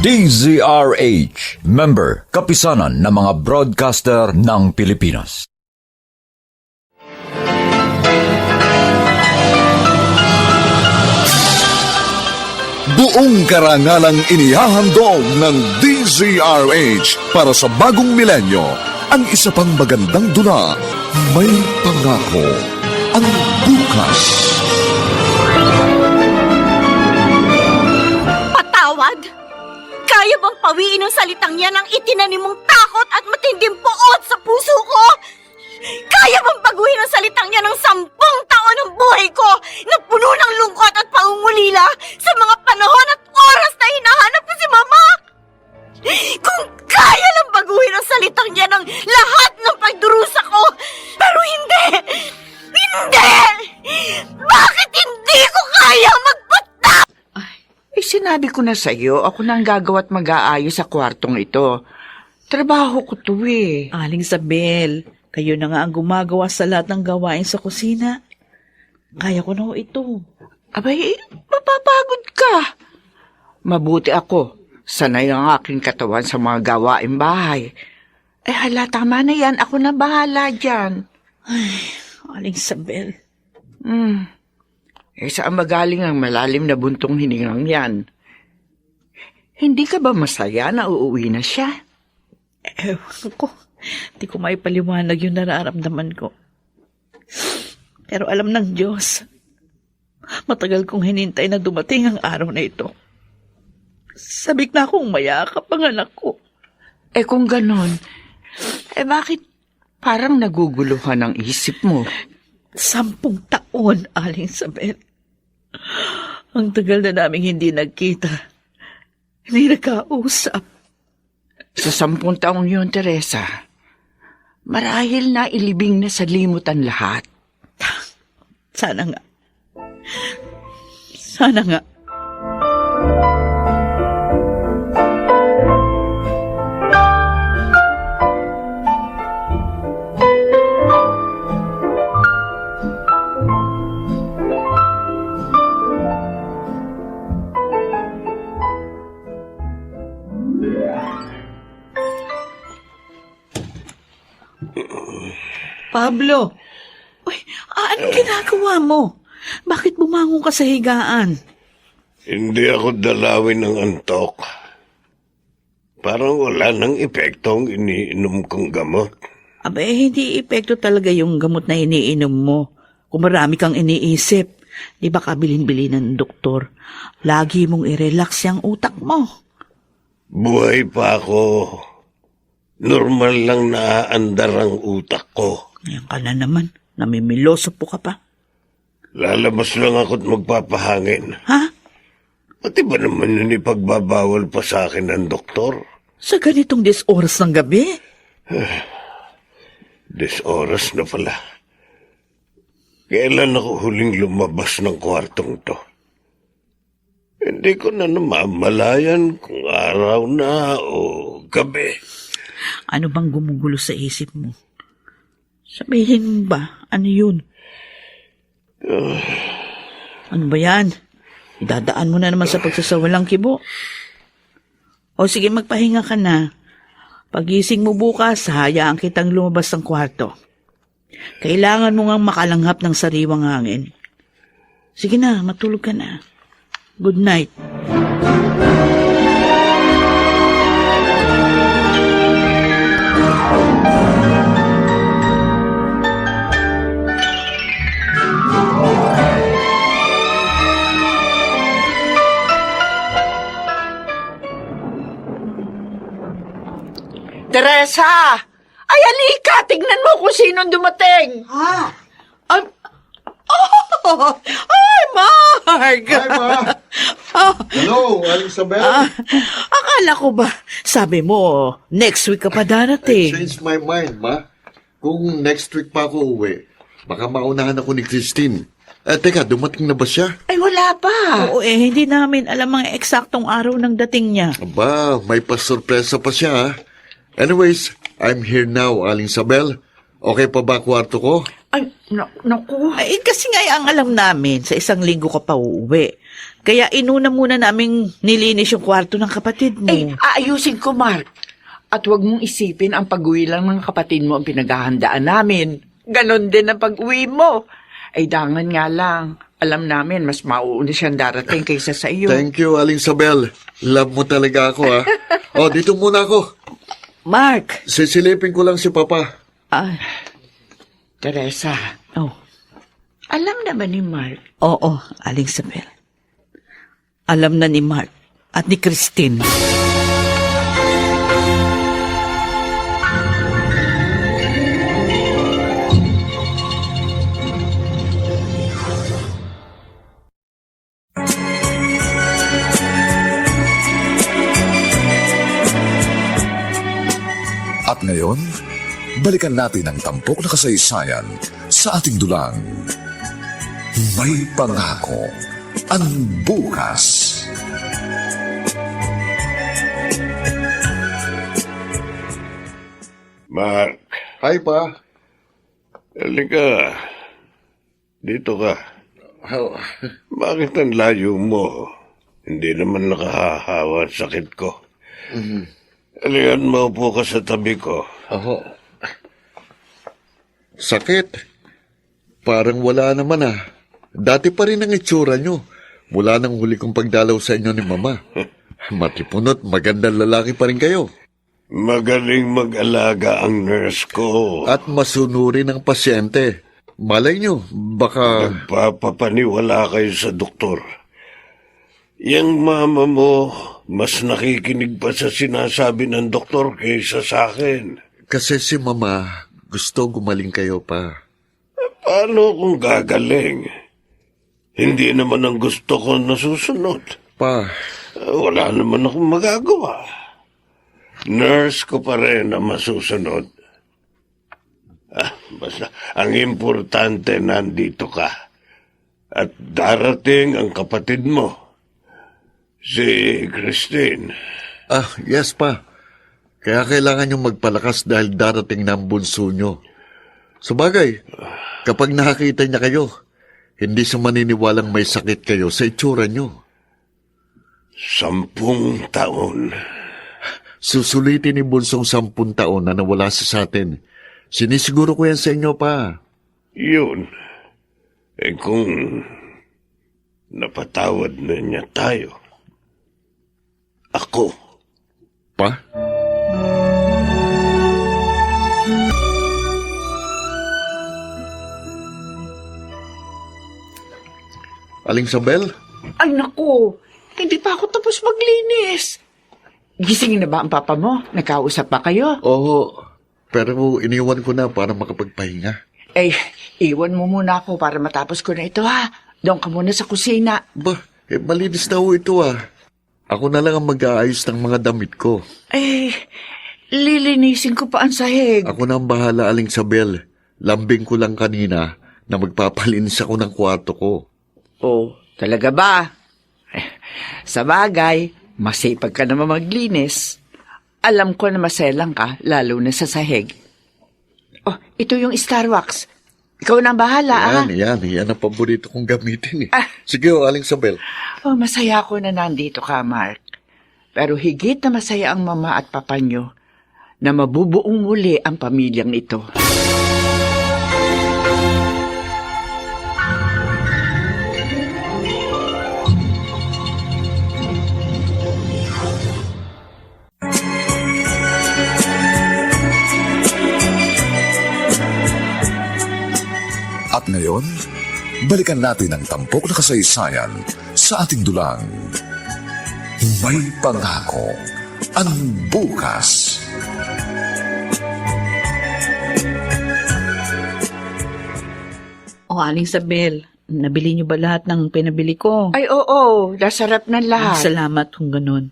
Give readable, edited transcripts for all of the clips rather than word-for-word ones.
DZRH, member, kapisanan ng mga broadcaster ng Pilipinas. Buong karangalang inihahandog ng DZRH para sa bagong milenyo. Ang isa pang magandang dula, may pangako ang bukas. Patawad? Kaya bang pawiin ng salitang yan ang itinanim mong takot at matinding puot sa puso ko? Kaya bang baguhin ang salitang yan ng 10 taon ng buhay ko na puno ng lungkot at pangungulila sa mga panahon at oras na hinahanap ko si Mama? Kung kaya lang baguhin ang salitang yan ng lahat ng pagdurusa ko, pero hindi! Hindi! Bakit hindi ko kaya magpatawad? Sinabi ko na sa'yo, ako na ang gagawa at mag-aayos sa kwartong ito. Trabaho ko to eh. Aling Isabel, kayo na nga ang gumagawa sa lahat ng gawain sa kusina. Kaya ko na ho ito. Abay, mapapagod ka. Mabuti ako. Sanay ang aking katawan sa mga gawain bahay. Hala, tama na yan. Ako na bahala dyan. Aling Isabel. Saan magaling ang malalim na buntong hiningang yan? Hindi ka ba masaya na uuwi na siya? Ewan ko. Di ko maipaliwanag yung nararamdaman ko. Pero alam ng Diyos, matagal kong hinintay na dumating ang araw na ito. Sabik na akong mayakap ang anak ko. Kung ganon, bakit parang naguguluhan ang isip mo? 10 taon, Aling Isabel. Ang tagal na naming hindi nagkita. Hindi nagkausap. Sa 10 taong yun, Teresa, marahil na ilibing na sa limutan lahat. Sana nga. Sana nga. Pablo, uy, anong ginagawa mo? Bakit bumangon ka sa higaan? Hindi ako dalawin ng antok. Parang wala nang epekto ang iniinom kong gamot. Hindi epekto talaga yung gamot na iniinom mo. Kung marami kang iniisip, di ba kabilin-bilin ng doktor? Lagi mong i-relax yung utak mo. Buhay pa ako. Normal lang naaandar ang utak ko. Ngayon ka na naman, namimiloso po ka pa. Lalabas lang ako't magpapahangin. Ha? Pati ba naman yun ipagbabawal pa sa akin ng doktor? Sa ganitong oras ng gabi? 10 oras na pala. Kailan ako huling lumabas ng kwartong to? Hindi ko na namamalayan kung araw na o gabi. Ano bang gumugulo sa isip mo? Sabihin mo ba, ano yun? Ano ba yan? Idadaan mo na naman sa pagsasawalang kibo. O sige, magpahinga ka na. Pagising mo bukas, hayaan kitang lumabas ng kwarto. Kailangan mo ngang makalanghap ng sariwang hangin. Sige na, matulog ka na. Good night. Teresa! Ay, halika! Tignan mo kung sinong dumating! Ha? Ay, Mark! Hi, Ma! Hello, Isabel. Akala ko ba, sabi mo, next week ka pa I darating. changed my mind, Ma. Kung next week pa ako uwi, baka maunahan ako ni Christine. Teka, dumating na ba siya? Ay, wala pa. Oo hindi namin alam ang eksaktong araw ng dating niya. Aba, may pasurpresa pa siya, ha? Anyways, I'm here now, Aling Isabel. Okay pa ba kwarto ko? Ay, naku. Ay, kasi nga ang alam namin, sa 1 linggo ka pa uuwi. Kaya inuna muna naming nilinis yung kwarto ng kapatid mo. Eh, aayusin ko, Mark. At huwag mong isipin ang pag-uwi lang ng kapatid mo ang pinaghahandaan namin. Ganon din ang pag-uwi mo. Ay, dangan nga lang. Alam namin, mas mauuna siyang darating kaysa sa iyo. Thank you, Aling Sabel. Love mo talaga ako, ha? O, dito muna ako. Mark! Sisilipin ko lang si Papa. Ah, Teresa, oh. alam naman ni Mark. Oo, Aling Sabel. Alam na ni Mark at ni Christine. At ngayon, balikan natin ang tampok na kasaysayan sa ating dulang. May pangako ang bukas. Mark, Hi, Pa. halika. Dito ka. Oh, Bakit ang layo mo? Hindi naman nakahahawa ang sakit ko. Halika, maupo ka sa tabi ko. Aho. Sakit. Parang wala naman, ah. Dati pa rin ang itsura nyo. Mula nang huli kong pagdalaw sa inyo ni Mama. Matipunot, magandang lalaki pa rin kayo. Magaling mag-alaga ang nurse ko. At masunurin ang pasyente. Malay nyo, baka... Nagpapapaniwala kayo sa doktor. Yang mama mo, mas nakikinig pa sa sinasabi ng doktor kaysa sa akin. Kasi si Mama, gusto gumaling kayo, Pa. Paano kung gagaling? Hindi naman ang gusto ko nasusunod. Pa, Wala naman akong magagawa. Nurse ko pa rin ang masusunod. Basta, ang importante nandito ka. At darating ang kapatid mo, si Christine. yes, Pa. Kaya kailangan nyo magpalakas dahil darating na ang bunso nyo. Sabagay, kapag nakakita niya kayo, hindi siya maniniwalang may sakit kayo sa itsura nyo. 10 taon. Susulitin ni Bunsong 10 taon na nawala siya sa atin. Sinisiguro ko yan sa inyo, Pa. Yun. Kung napatawad na niya tayo, ako, Pa? Aling Sabel? Ay, naku. Hindi pa ako tapos maglinis. Gisingin na ba ang papa mo? Nagkausap ba kayo? Oo, pero iniwan ko na para makapagpahinga. Eh, iwan mo muna ako para matapos ko na ito, ha? Doon ka muna sa kusina. Ba, malinis na ho ito, ah. Ako na lang ang mag-aayos ng mga damit ko. Eh, lilinisin ko pa ang sahig. Ako na ang bahala, Aling Sabel. Lambing ko lang kanina na magpapalinis ako ng kwarto ko. Oh, talaga ba? Sa bagay, masipag ka naman maglinis. Alam ko na maselang ka, lalo na sa sahig. Oh, ito yung Starwax. Ikaw na ang bahala, Yan ang paborito kong gamitin, eh. Sige, Aling Sabel. Oh, masaya ako na nandito ka, Mark. Pero higit na masaya ang mama at papa nyo na mabubuong muli ang pamilyang ito. At ngayon, balikan natin ang tampok na kasaysayan sa ating dulang. May pangako ang bukas. O, Aling Sabel, nabili niyo ba lahat ng pinabili ko? Ay, oo, nasarap ng lahat. Salamat kung ganun.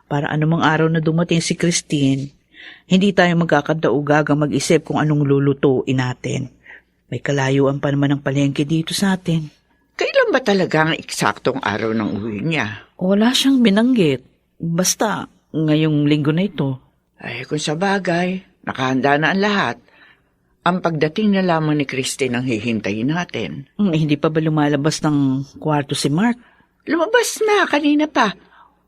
Para anumang araw na dumating si Christine, hindi tayo magkakadaugagang mag-isip kung anong lulutuin natin. May kalayuan pa naman ng palengke dito sa atin. Kailan ba talaga ang eksaktong araw ng uwi niya? Wala siyang binanggit. Basta, ngayong linggo na ito. Ay, kung sa bagay, nakahanda na ang lahat. Ang pagdating na lamang ni Christine ang hihintayin natin. Hindi pa ba lumalabas ng kwarto si Mark? Lumabas na, kanina pa.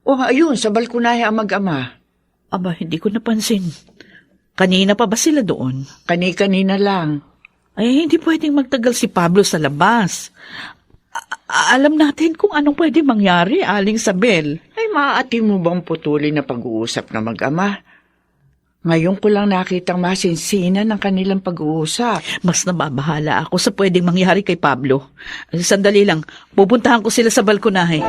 O ayun, sa balkonahe ang mag-ama. Aba, hindi ko napansin. Kanina pa ba sila doon? Kani-kanina lang. Ay, hindi pwedeng magtagal si Pablo sa labas. Alam natin kung anong pwede mangyari, Aling Sabel. Ay, maaati mo bang putulin na pag-uusap na mag-ama? Ngayon ko lang nakitang masinsinan ng kanilang pag-uusap. Mas nababahala ako sa pwedeng mangyari kay Pablo. Sandali lang, pupuntahan ko sila sa balkonahe.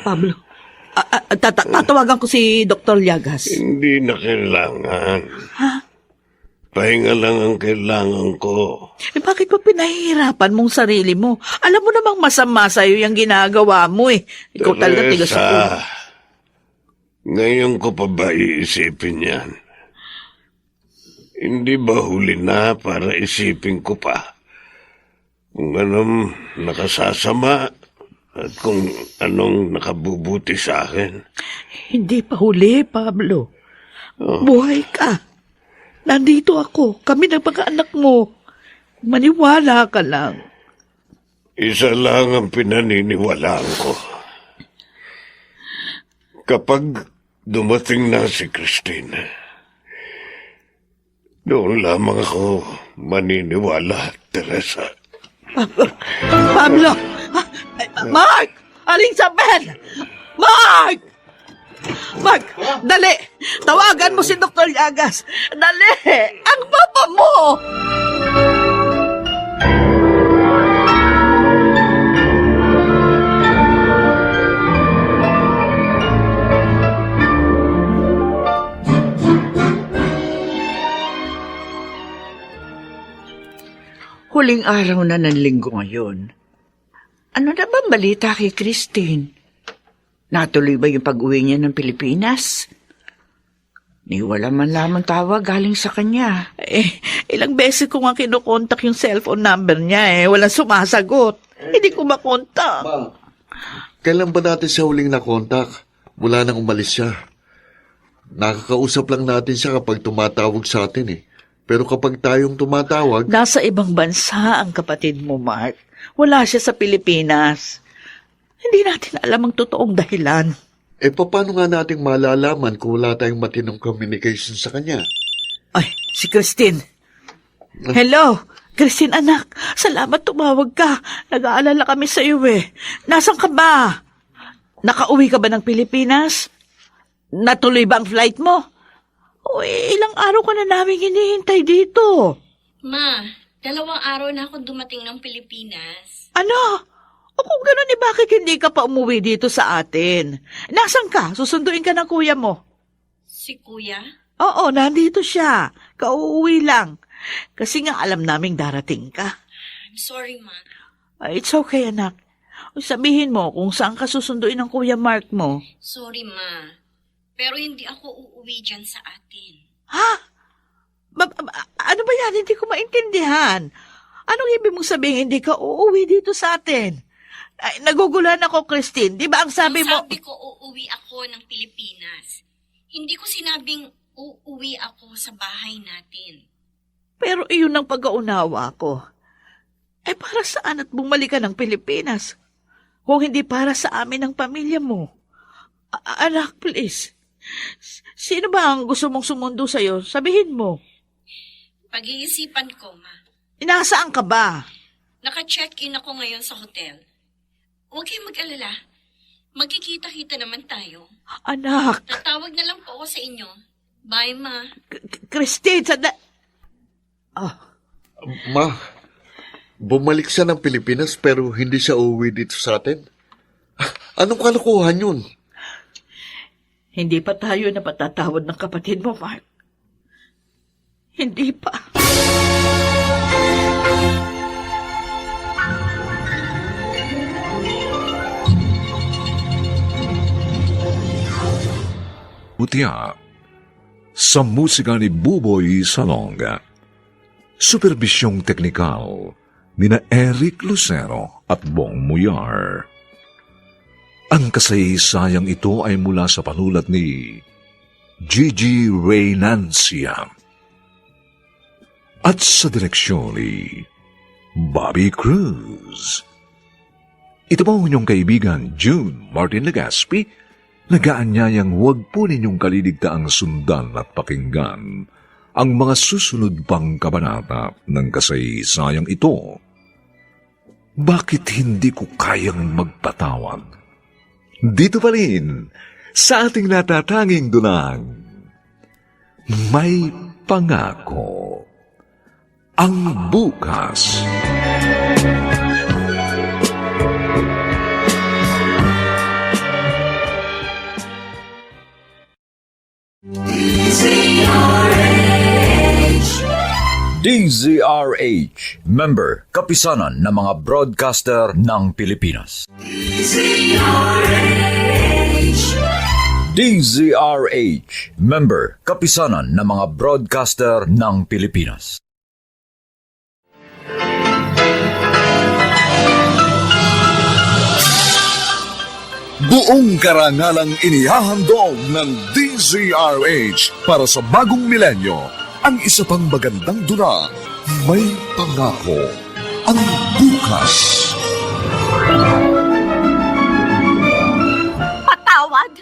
Pablo, tatawagan ko si Dr. Llagas. Hindi na kailangan. Pahinga lang ang kailangan ko. Bakit pa pinahihirapan mong sarili mo? Alam mo namang masama sa'yo yung ginagawa mo eh. Ikaw talaga tigas sa ulo. Ngayon ko pa ba iisipin yan? Hindi ba huli na para isipin ko pa kung anong nakasasama at kung anong nakabubuti sa akin? Hindi pa huli, Pablo. Buhay ka. Nandito ako. Kami ng pagkaanak mo. Maniwala ka lang. Isa lang ang pinaniniwalaan ko. Kapag dumating na si Christine, doon lamang ako maniniwala, Teresa. Pablo! Mark! Aling Sabel! Mark! Mark, dali! Tawagan mo si Dr. Llagas! Dali! Ang papa mo! Huling araw na ng linggo ngayon. Ano na ba balita kay Christine? Natuloy ba yung pag-uwi niya ng Pilipinas? Ni wala man lamang tawag galing sa kanya. Ilang beses ko nga kinukontak yung cellphone number niya Walang sumasagot. Hindi ko makontak. Kailan ba natin siya huling nakontak? Wala nang umalis siya. Nakakausap lang natin siya kapag tumatawag sa atin Pero kapag tayong tumatawag, Nasa ibang bansa ang kapatid mo, Mark. Wala siya sa Pilipinas. Hindi natin alam ang totoong dahilan. paano nga nating malalaman kung wala tayong matinong communication sa kanya? Ay, si Christine. Hello, Christine anak. Salamat tumawag ka. Nag-aalala kami sa iyo Nasaan ka ba? Nakauwi ka ba ng Pilipinas? Natuloy ba ang flight mo? Ilang araw ka na namin hinihintay dito. Ma, 2 araw na ako dumating ng Pilipinas. Ano? O kung gano'n bakit hindi ka pa umuwi dito sa atin? Nasaan ka? Susunduin ka ng kuya mo. Si Kuya? Oo, nandito siya. Kauuwi lang. Kasi nga alam naming darating ka. I'm sorry, Ma. It's okay, anak. Sabihin mo kung saan ka susunduin ng kuya Mark mo. Sorry, Ma. Pero hindi ako uuwi dyan sa atin. Ha? Ano ba yan? Hindi ko maintindihan. Anong ibig mong sabihin hindi ka uuwi dito sa atin? Ay, naguguluhan ako, Christine. Di ba ang sabi mo... Sabi ko uuwi ako ng Pilipinas. Hindi ko sinabing uuwi ako sa bahay natin. Pero iyon ang pag-aunawa ko. Para saan at bumalik ka ng Pilipinas? Kung hindi para sa amin ng pamilya mo. Anak, please. Sino ba ang gusto mong sumundo sa'yo? Sabihin mo. Pag-iisipan ko, Ma. Nasaan ka ba? Naka-check-in ako ngayon sa hotel. Huwag kayong mag-alala. Magkikita-kita naman tayo. Anak. Tatawag na lang po ako sa inyo. Bye, Ma. Christine, Ma, bumalik siya ng Pilipinas pero hindi siya uuwi dito sa atin? Anong kalokohan yun? Hindi pa tayo napatatawad ng kapatid mo, Mark. Hindi pa. Buti nga, sa musika ni Buboy Salonga. Superbisyong teknikal ni na Eric Lucero at Bong Muyar. Ang kasaysayang ito ay mula sa panulat ni Gigi Reynancia at sa direksyon ni Bobby Cruz. Ito po ang inyong kaibigan June Martin Legaspi, nagaanyayang huwag po ninyong kaliligtaang sundan at pakinggan ang mga susunod pang kabanata ng kasaysayang ito. Bakit hindi ko kayang magpatawad? Dito pa rin, sa ating natatanging dunang, may pangako ang bukas. DZRH, member, kapisanan ng mga broadcaster ng Pilipinas. DZRH, member, kapisanan ng mga broadcaster ng Pilipinas. Buong karangalang inihahandog ng DZRH para sa bagong milenyo, ang isa pang magandang dula, may pangako ang bukas. Patawad?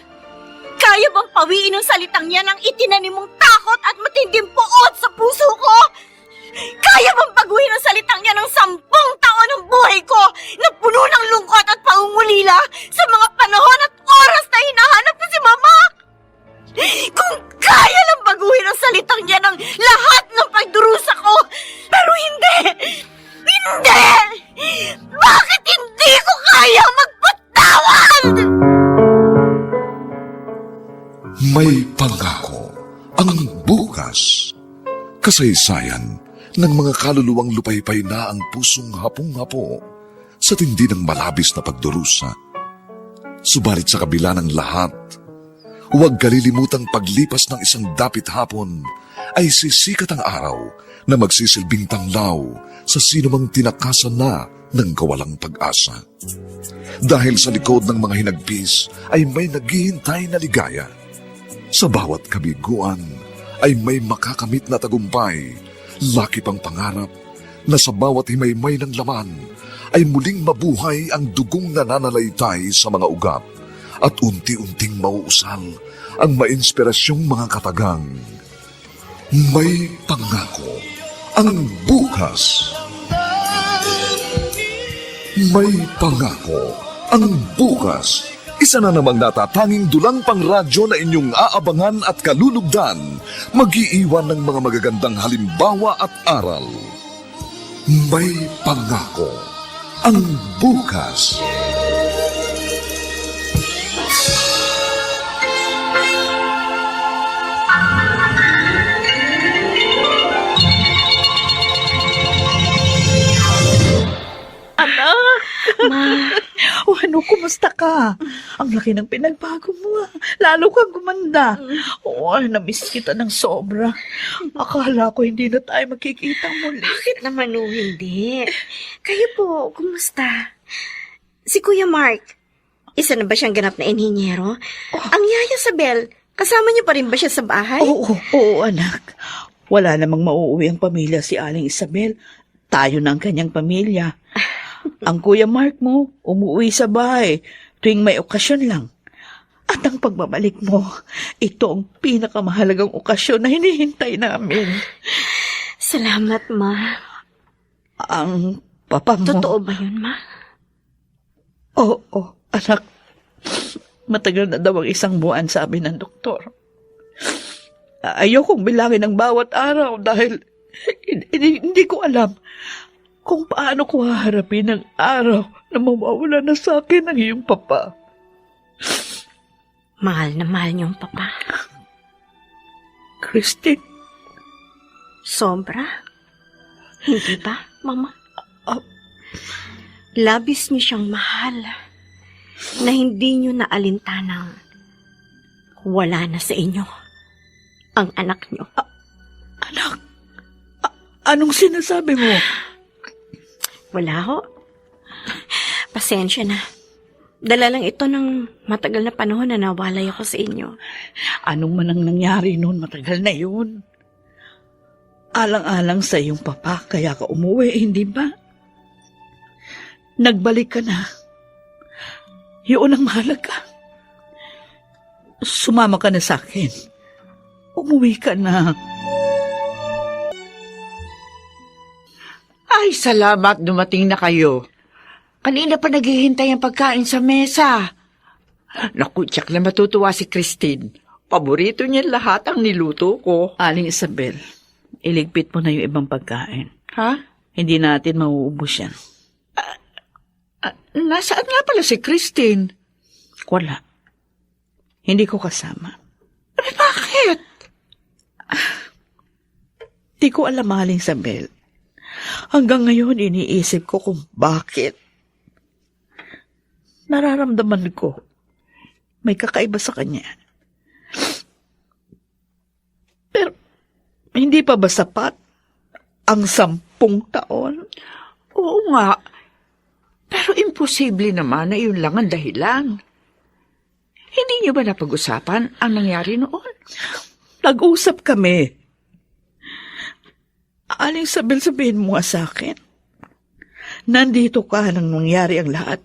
Kaya bang pawiin ng salitang yan ang itinanim mong takot at matinding puot sa puso ko? Kaya bang baguhin ang salitang yan ng 10 taon ng buhay ko na puno ng lungkot at pangungulila sa mga panahon at oras na hinahanap ko si Mama? Kung kaya lang baguhin ang salitang yan ng lahat ng pagdurusa ko, pero hindi! Hindi! Bakit hindi ko kaya magpatawad? May pangako ang bukas. Kasaysayan ng mga kaluluwang lupaypay na ang pusong hapong-hapo sa tindi ng malabis na pagdurusa. Subalit sa kabila ng lahat, huwag kalilimutang paglipas ng isang dapit hapon ay sisikat ang araw na magsisilbing tanglaw sa sinumang tinakasan na ng kawalang pag-asa. Dahil sa likod ng mga hinagpis ay may naghihintay na ligaya. Sa bawat kabiguan ay may makakamit na tagumpay, laki pang pangarap na sa bawat himaymay ng laman ay muling mabuhay ang dugong nananalaytay sa mga ugat at unti-unting mauusal ang mainspirasyong mga katagang. May pangako ang bukas. May pangako ang bukas. Isa na namang natatanging dulang pangradyo na inyong aabangan at kalulugdan, mag-iiwan ng mga magagandang halimbawa at aral. May pangako ang bukas. Anak! O ano, kumusta ka? Ang laki ng pinagbago mo. Lalo kang gumanda. Oo, namiss kita ng sobra. Akala ko hindi na tayo magkikita muli. Bakit naman o hindi? Kayo po, kumusta? Si Kuya Mark, isa na ba siyang ganap na inhinyero? Ang yaya Sabel, kasama niyo pa rin ba siya sa bahay? Oo, anak. Wala namang mauuwi ang pamilya si Aling Isabel. Tayo na ang kanyang pamilya. Ang Kuya Mark mo, umuwi sa bahay tuwing may okasyon lang. At ang pagbabalik mo, ito ang pinakamahalagang okasyon na hinihintay namin. Salamat, Ma. Ang papa mo... Totoo ba yun, Ma? Oo, anak. Matagal na daw ang 1 buwan, sabi ng doktor. Ayokong bilangin ang bawat araw dahil hindi ko alam kung paano ko haharapin ang araw na mawawala na sa akin ang iyong papa. Mahal na mahal niyong papa. Christine, Sobra? Hindi ba, Mama? Labis niyo siyang mahal na hindi niyo naalintanang wala na sa inyo ang anak niyo. Anak, anong sinasabi mo? Wala ho. Pasensya na. Dala lang ito ng matagal na panahon na nawalay ako sa inyo. Anong man ang nangyari noon, matagal na yun. Alang-alang sa iyong papa, kaya ka umuwi, hindi ba? Nagbalik ka na. Yun ang mahalaga. Sumama ka na sa akin. Umuwi ka na. Ay, salamat dumating na kayo. Kanina pa naghihintay ang pagkain sa mesa. Naku, tiyak na matutuwa si Christine. Paborito niya lahat ang niluto ko. Aling Isabel, iligpit mo na yung ibang pagkain. Ha? Hindi natin mauubos yan. Nasaan nga pala si Christine? Wala. Hindi ko kasama. Eh, bakit? Di ko alam, Aling Isabel. Hanggang ngayon, iniisip ko kung bakit. Nararamdaman ko, may kakaiba sa kanya. Pero, hindi pa ba sapat ang 10 taon? Oo nga. Pero imposible naman na yun lang ang dahilan. Hindi niyo ba napag-usapan ang nangyari noon? Nag-usap kami. Aling Isabel, sabihin mo nga sa akin. Nandito ka nang nangyari ang lahat.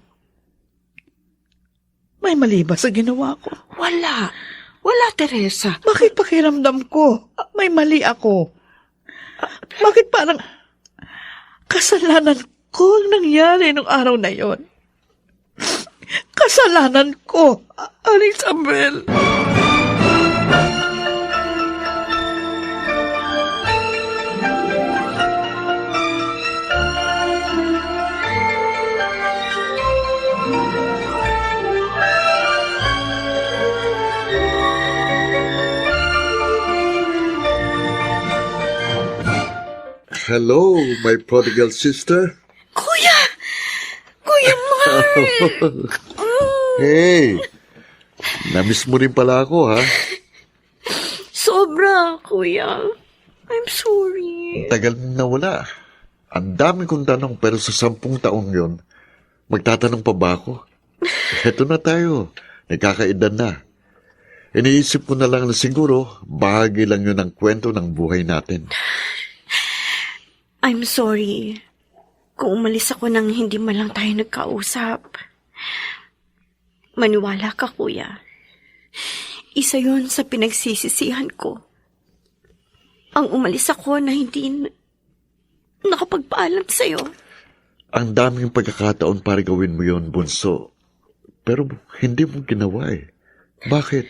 May mali ba sa ginawa ko? Wala. Wala, Teresa. Bakit pakiramdam ko? May mali ako. Bakit parang kasalanan ko ang nangyari nung araw na yon? Kasalanan ko, Aling Isabel. Hello, my prodigal sister. Kuya! Kuya Mark! Hey, namiss mo rin pala ako, ha? Sobra, kuya. I'm sorry. Tagal mong nawala. Ang dami kong tanong pero sa 10 taong yon, magtatanong pa ba ako? Heto na tayo, nagkakaedad na. Iniisip ko na lang na siguro, bahagi lang yun ng kwento ng buhay natin. I'm sorry. Kung umalis ako nang hindi man lang tayo nagkausap. Maniwala ka, kuya. Isa yon sa pinagsisisihan ko. Ang umalis ako na hindi nakapagpaalam sa'yo. Ang daming pagkakataon para gawin mo yon, bunso. Pero hindi mo ginawa eh. Bakit?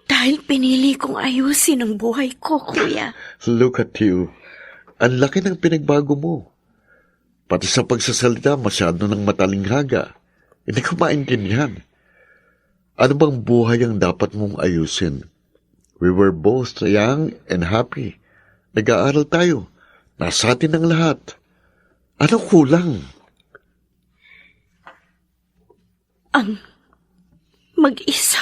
Dahil pinili kong ayusin ang buhay ko, kuya. Look at you. Ang laki ng pinagbago mo. Pati sa pagsasalita, masyado ng matalinghaga. Hindi ko maintindihan. Ano bang buhay ang dapat mong ayusin? We were both young and happy. Nag-aaral tayo. Nasa atin ang lahat. Ano kulang? Ang mag-isa.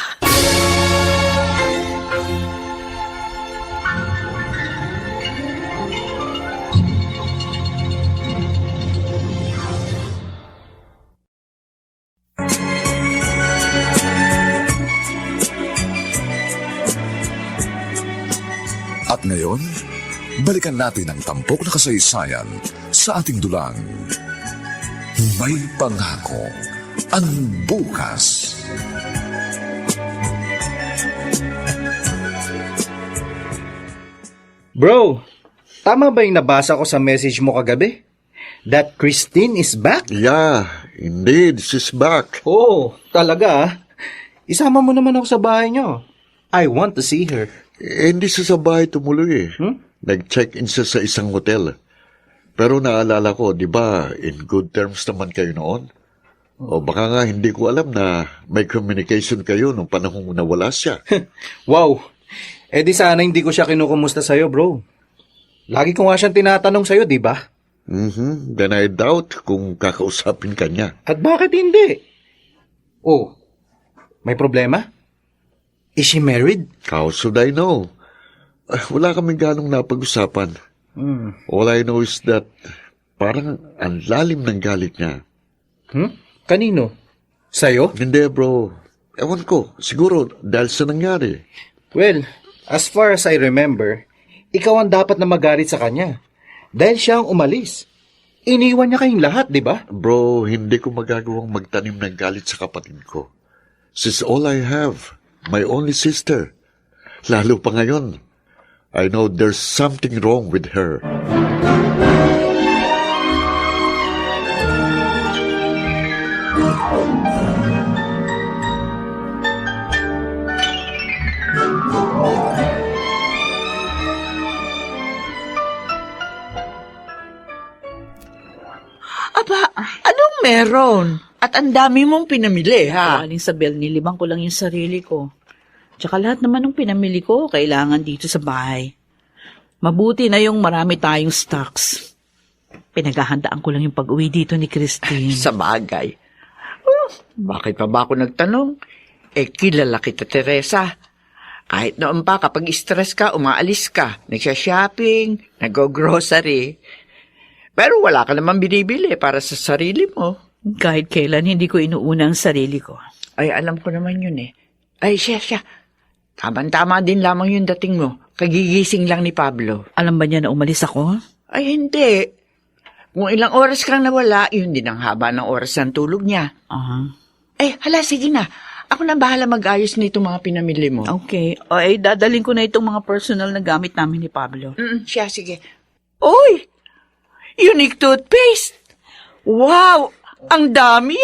At ngayon, balikan natin ang tampok na kasaysayan sa ating dulang. May pangako ang bukas. Bro, tama ba yung nabasa ko sa message mo kagabi? That Christine is back? Yeah, indeed, she's back. Oo, talaga ah. Isama mo naman ako sa bahay niyo. I want to see her. Hindi siya sa bahay tumuloy eh. Nag-check-in siya sa isang hotel. Pero naalala ko, di ba, in good terms naman kayo noon? O baka nga hindi ko alam na may communication kayo nung panahong nawala siya. Wow! Eh di sana hindi ko siya kinukumusta sa'yo, bro. Lagi ko nga siyang tinatanong sa'yo, di ba? Then I doubt kung kakausapin ka niya. At bakit hindi? Oh, may problema? Is she married? How should I know? Wala kaming ganong napag-usapan. All I know is that parang ang lalim ng galit niya. Kanino? Sa'yo? Hindi, bro. Ewan ko. Siguro dahil sa nangyari. Well, as far as I remember, ikaw ang dapat na magalit sa kanya. Dahil siya ang umalis. Iniwan niya kayong lahat, di ba? Bro, hindi ko magagawang magtanim ng galit sa kapatid ko. She's all I have. My only sister. Lalo pa ngayon. I know there's something wrong with her. Aba, anong meron? At ang dami mong pinamili, ha? Aling Isabel, nilibang ko lang yung sarili ko. Tsaka lahat naman ng pinamili ko, kailangan dito sa bahay. Mabuti na yung marami tayong stocks. Pinaghahandaan ko lang yung pag-uwi dito ni Christine. Sa bagay. Bakit pa ba ako nagtanong? Kilala kita, Teresa. Kahit noon pa, kapag stress ka, umaalis ka. Nagsha-shopping, nag-grocery. Pero wala ka naman binibili para sa sarili mo. Kahit kailan, hindi ko inuuna ang sarili ko. Ay, alam ko naman yun eh. Ay, siya. Tama-tama din lamang yung dating mo. Kagigising lang ni Pablo. Alam ba niya na umalis ako? Ay, hindi. Kung ilang oras kang nawala, yun din ang haba ng oras ng tulog niya. Hala, sige na. Ako na bahala mag-ayos nito mga pinamili mo. Okay. Dadalhin ko na itong mga personal na gamit namin ni Pablo. Siya, sige. Uy! Unique toothpaste! Wow! Ang dami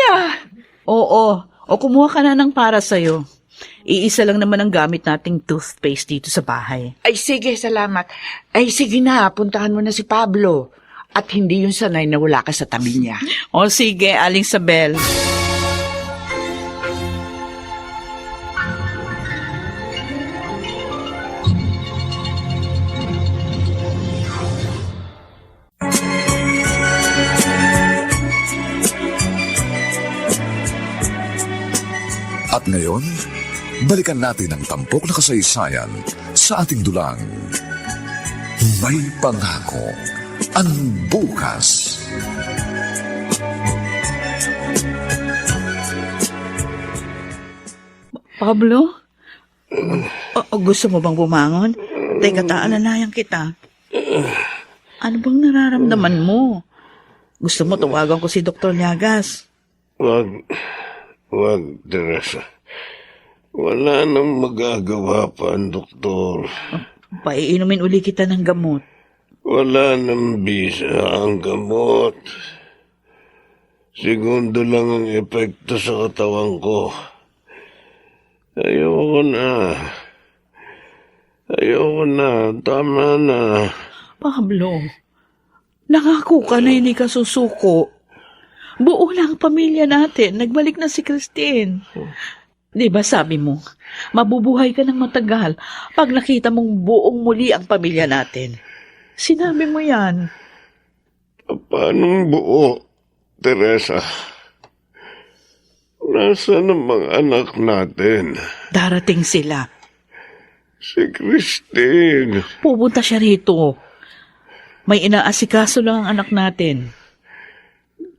Oo. Kumuha ka na ng para sa'yo. Iisa lang naman ang gamit nating toothpaste dito sa bahay. Ay, sige, salamat. Ay, sige na, puntahan mo na si Pablo. At hindi yung sanay na wala ka sa tabi niya. Sige, Aling Isabel. At ngayon, balikan natin ang tampok na kasaysayan sa ating dulang. May pangako ang bukas. Pablo? Gusto mo bang bumangon? Teka, taalalayan kita. Ano bang nararamdaman mo? Gusto mo tawagan ko si Dr. Llagas? Wag, Teresa. Wala nang magagawa pa ang doktor. Paiinumin uli kita ng gamot. Wala nang bisa ang gamot. Segundo lang ang epekto sa katawan ko. Ayoko na. Tama na. Pablo, nangako ka na hindi ka susuko. Buo lang ang pamilya natin. Nagbalik na si Christine. Di ba sabi mo, mabubuhay ka ng matagal pag nakita mong buong muli ang pamilya natin. Sinabi mo yan. Paanong buo, Teresa? Nasaan ang mga anak natin? Darating sila. Si Christine. Pupunta siya rito. May inaasikaso lang ang anak natin.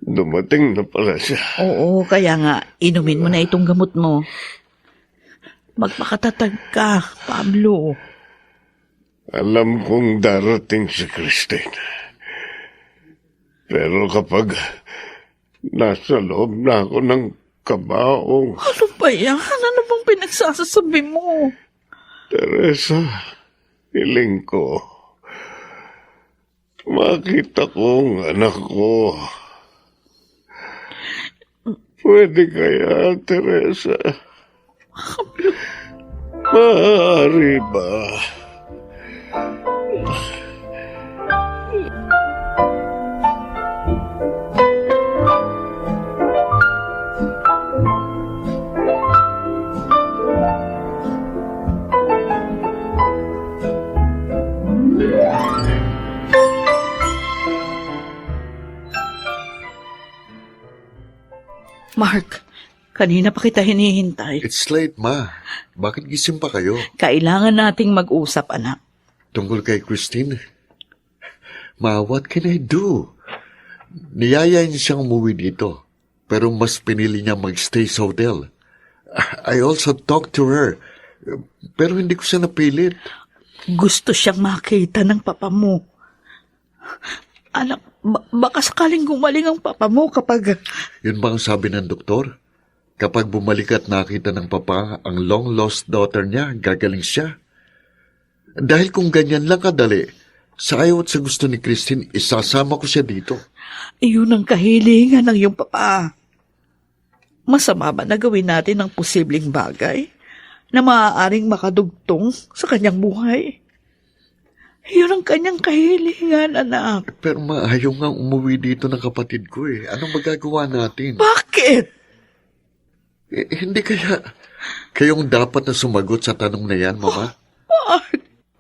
Dumating na pala siya. Oo, kaya nga, inumin mo na itong gamot mo. Magpakatatag ka, Pablo. Alam kong darating si Christine. Pero kapag nasa loob na ako ng kabaong, Ano ba yan? Ano bang pinagsasasabi mo? Teresa, hiling ko. Makita kong anak ko. Pwede kaya, Teresa? Maaari ba? Mark, Kanina pa kita hinihintay. It's late, Ma. Bakit gising pa kayo? Kailangan nating mag-usap, anak. Tungkol kay Christine? Ma, what can I do? Niyaya niya siyang umuwi dito. Pero mas pinili niya magstay sa hotel. I also talked to her. Pero hindi ko siya napilit. Gusto siyang makita ng papa mo. Anak, baka sakaling gumaling ang papa mo kapag... Yun ba ang sabi ng doktor? Kapag bumalik at nakita ng papa ang long-lost daughter niya, gagaling siya. Dahil kung ganyan lang kadali, sa ayaw at sa gusto ni Christine, isasama ko siya dito. Iyon ang kahilingan ng iyong papa. Masama ba na gawin natin ang posibleng bagay na maaaring makadugtong sa kanyang buhay? Iyon ang kanyang kahilingan, anak. Pero maayaw nga umuwi dito ng kapatid ko eh. Anong magagawa natin? Bakit? Hindi kaya kayong dapat na sumagot sa tanong na yan, Mama?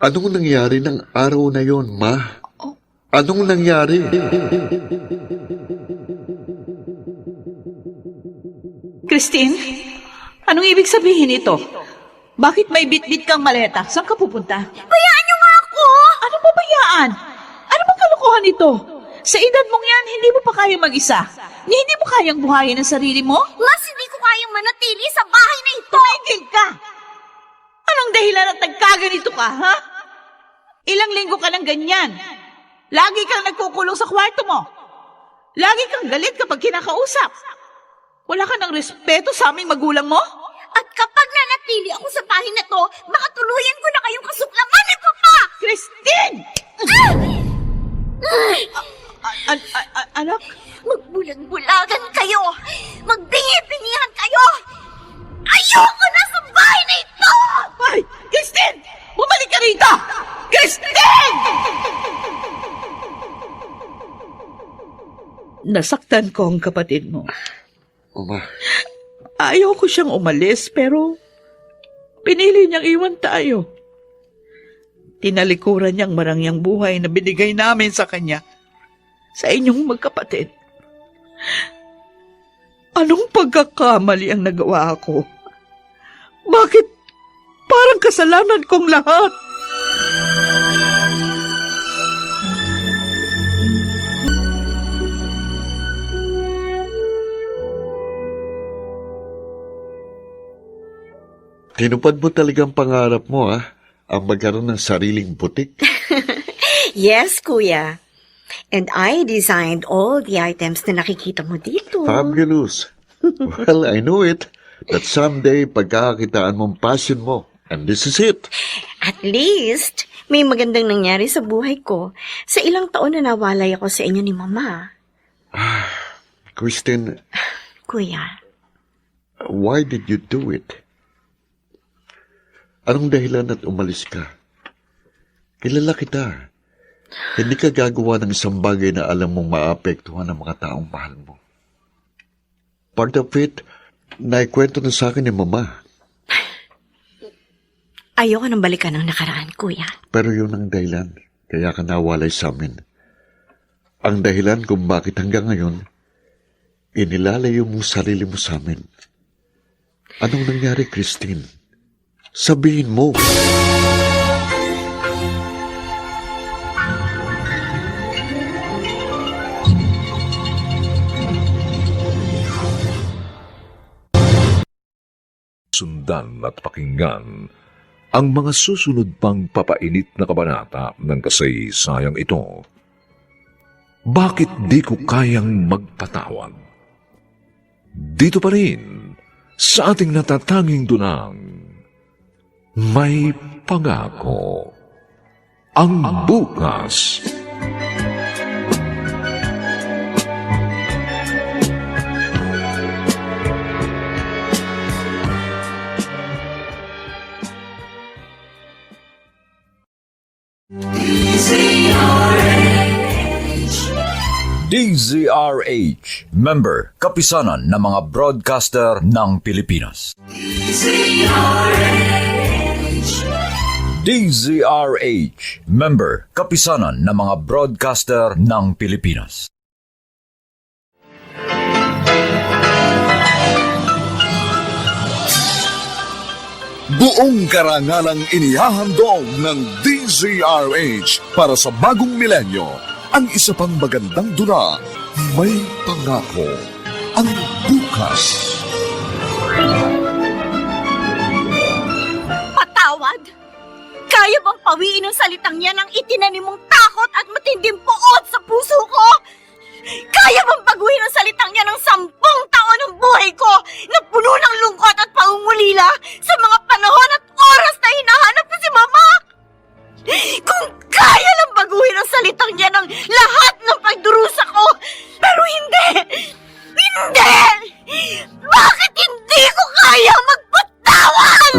Anong nangyari ng araw na yon, Ma? Anong nangyari? Christine, anong ibig sabihin ito? Bakit may bit-bit kang maleta? Saan ka pupunta? Bayaan niyo nga ako! Ano ba bayaan? Ano bang kalokohan ito? Sa edad mong yan, hindi mo pa kayang mag-isa. Hindi mo kayang buhayin ang sarili mo? Mas hindi ko kayang manatili sa bahay na ito! Tumigil ka! Anong dahilan at nagkaganito ka, ha? Ilang linggo ka ng ganyan. Lagi kang nagkukulong sa kwarto mo. Lagi kang galit kapag kinakausap. Wala ka ng respeto sa aming magulang mo? At kapag nanatili ako sa bahay na to, baka tuluyan ko na kayong kasuklaman ni Papa! Christine! Anak? Magbulag-bulagan kayo! Magbingi-bingihan kayo! Ayoko na sa bahay na ito! Ay! Christine! Bumalik ka rito! Christine! Nasaktan ko ang kapatid mo. Mama, Ayaw ko siyang umalis, pero pinili niyang iwan tayo. Tinalikuran niyang marangyang buhay na binigay namin sa kanya, sa inyong magkapatid. Anong pagkakamali ang nagawa ko? Bakit parang kasalanan kong lahat? tinupad mo talagang pangarap mo, ha? Ang magkaroon ng sariling butik. Yes, Kuya. And I designed all the items na nakikita mo dito. Fabulous. Well, I know it. That someday, pagkakakitaan mong passion mo. And this is it. At least, may magandang nangyari sa buhay ko. Sa ilang taon na nawalay ako sa inyo ni Mama. Christine, Kuya, why did you do it? Anong dahilan at umalis ka? Kilala kita. Hindi ka gagawa ng isang bagay na alam mong maapektuhan ng mga taong mahal mo. Part of it, naikwento na sa akin ni Mama. ayoko nang balikan ang nakaraan, Kuya. Pero yun ang dahilan, kaya ka nawalay sa amin. Ang dahilan kung bakit hanggang ngayon, inilalayo mo sarili mo sa amin. Anong nangyari, Christine? Sabihin mo. Sundan at pakinggan ang mga susunod pang papainit na kabanata ng kasaysayang ito. Bakit di ko kayang magpatawad? Dito pa rin sa ating natatanging dunang may pangako ang bukas. DZRH, member, kapisanan ng mga broadcaster ng Pilipinas. DZRH, member, kapisanan ng mga broadcaster ng Pilipinas. Buong karangalang inihahandog ng DZRH para sa bagong milenyo. Ang isa pang magandang dula, may pangako ang bukas. Patawad? Kaya bang pawiin ng salitang yan ang itinanim mong takot at matinding puot sa puso ko? Kaya bang baguhin ang salitang yan ng 10 taon ng buhay ko na puno ng lungkot at pangungulila sa mga panahon at oras na hinahanap ko si Mama? Kung kaya lang baguhin ang salitang yan ng lahat ng pagdurusa ko, pero hindi! Hindi! Bakit hindi ko kaya magpatawad?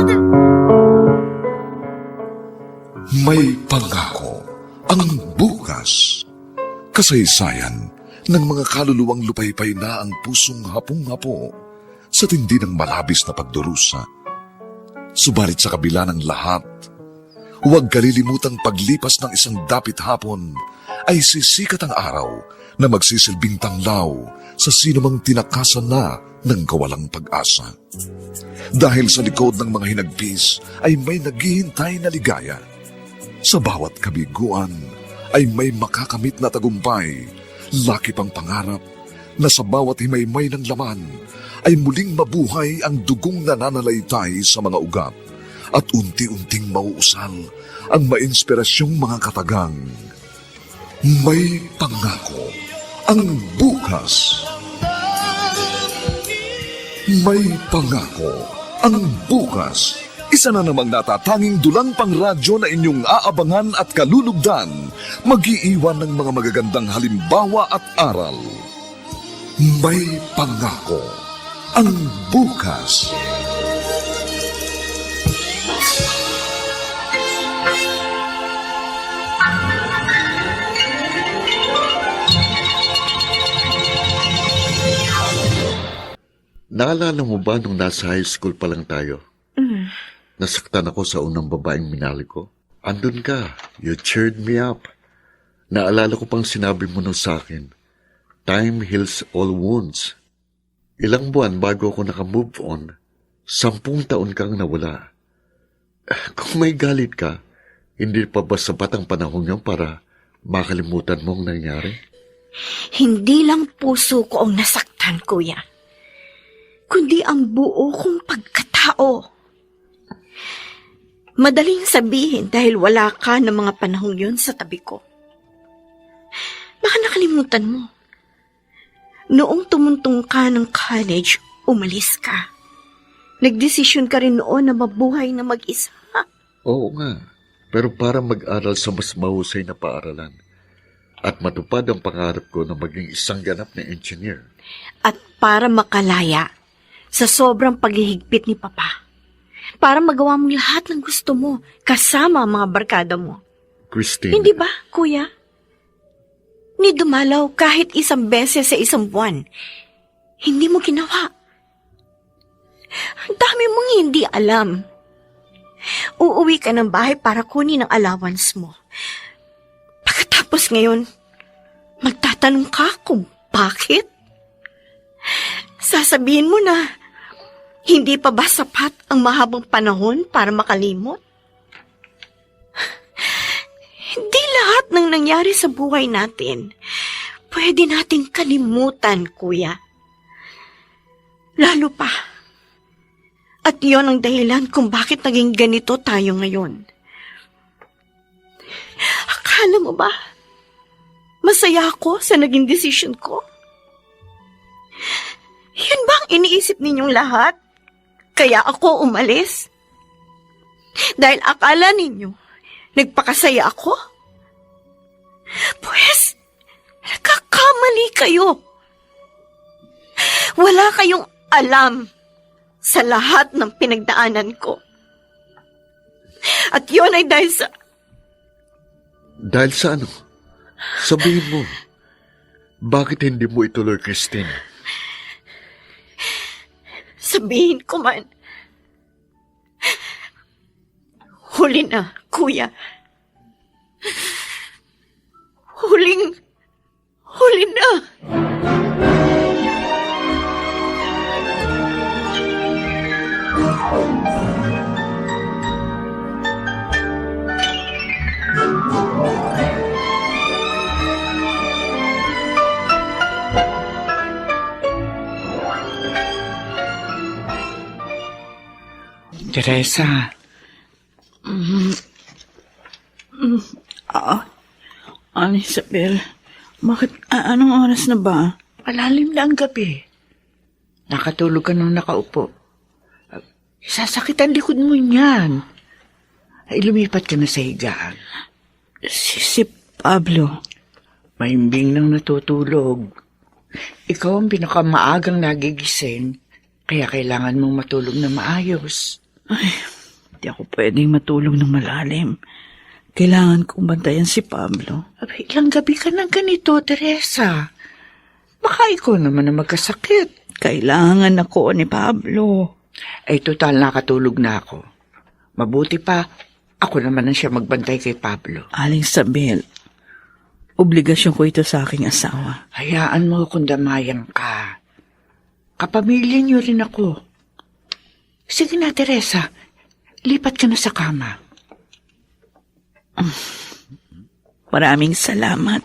May pangako ang bukas. Kasaysayan ng mga kaluluwang lupaypay na ang pusong hapong-hapo sa tindi ng malabis na pagdurusa. Subalit sa kabila ng lahat, huwag kalilimutang paglipas ng isang dapit hapon ay sisikat ang araw na magsisilbing tanglaw sa sinumang tinakasan na ng kawalang pag-asa. Dahil sa likod ng mga hinagpis ay may naghihintay na ligaya. Sa bawat kabiguan ay may makakamit na tagumpay, laki pang pangarap na sa bawat himaymay ng laman ay muling mabuhay ang dugong nananalaytay sa mga ugat at unti-unting mauusal ang mainspirasyong mga katagang. May pangako ang bukas. May pangako ang bukas. Isa na namang natatanging dulang pangradyo na inyong aabangan at kalulugdan, mag-iiwan ng mga magagandang halimbawa at aral. May pangako ang bukas. Naalala mo ba nung nasa high school pa lang tayo? Nasaktan ako sa unang babaeng minali ko. Andun ka. You cheered me up. Naalala ko pang sinabi mo nun sa akin, time heals all wounds. Ilang buwan bago ako nakamove on, 10 taon kang nawala. Kung may galit ka, hindi pa ba sapat ang panahon yun para makalimutan mo ang nangyari? Hindi lang puso ko ang nasaktan, kuya, kundi ang buo kong pagkatao. Madaling sabihin dahil wala ka ng mga panahong yun sa tabi ko. Baka nakalimutan mo. Noong tumuntong ka ng college, umalis ka. Nagdesisyon ka rin noon na mabuhay na mag-isa. Oo nga, pero para mag-aral sa mas mahusay na paaralan at matupad ang pangarap ko na maging isang ganap na engineer. At para makalaya sa sobrang paghihigpit ni Papa. Para magawa mo lahat ng gusto mo kasama ang mga barkada mo. Christine. Hindi ba, kuya? Ni dumalaw kahit isang beses sa isang buwan. Hindi mo ginawa. Ang dami mong hindi alam. Uuwi ka ng bahay para kunin ang allowance mo. Pagkatapos ngayon, magtatanong ka kung bakit? Sasabihin mo na, hindi pa ba sapat ang mahabang panahon para makalimot? Hindi lahat ng nangyari sa buhay natin pwede nating kalimutan, kuya. Lalo pa. At yon ang dahilan kung bakit naging ganito tayo ngayon. Akala mo ba masaya ako sa naging desisyon ko? Yan ba ang iniisip ninyong lahat? Kaya ako umalis? Dahil akala ninyo, nagpakasaya ako? Pues, nagkakamali kayo. Wala kayong alam sa lahat ng pinagdaanan ko. At yun ay dahil sa... Dahil sa ano? Sabihin mo, bakit hindi mo ituloy, Christine? Sabihin ko man. Huli na, kuya. Huli na. Teresa, Ano, Isabel? Bakit, anong oras na ba? malalim na ang gabi. Nakatulog ka nung nakaupo. Sasakit ang likod mo niyan. Ay, lumipat ka na sa higaan. Si Pablo. Mahimbing nang natutulog. Ikaw ang pinakamaagang nagigising, kaya kailangan mong matulog na maayos. Hindi ako pwedeng matulog ng malalim. Kailangan kong bantayan si Pablo. Abay, ilang gabi ka na ganito, Teresa. Baka ikaw naman ang magkasakit. Kailangan ako ni Pablo. Ay, total nakatulog na ako. Mabuti pa, ako naman ang siya magbantay kay Pablo. Aling Isabel, obligasyon ko ito sa aking asawa. Hayaan mo kung damayan ka. Kapamilya niyo rin ako. Sige na, Teresa. Lipat ka na sa kama. Maraming salamat.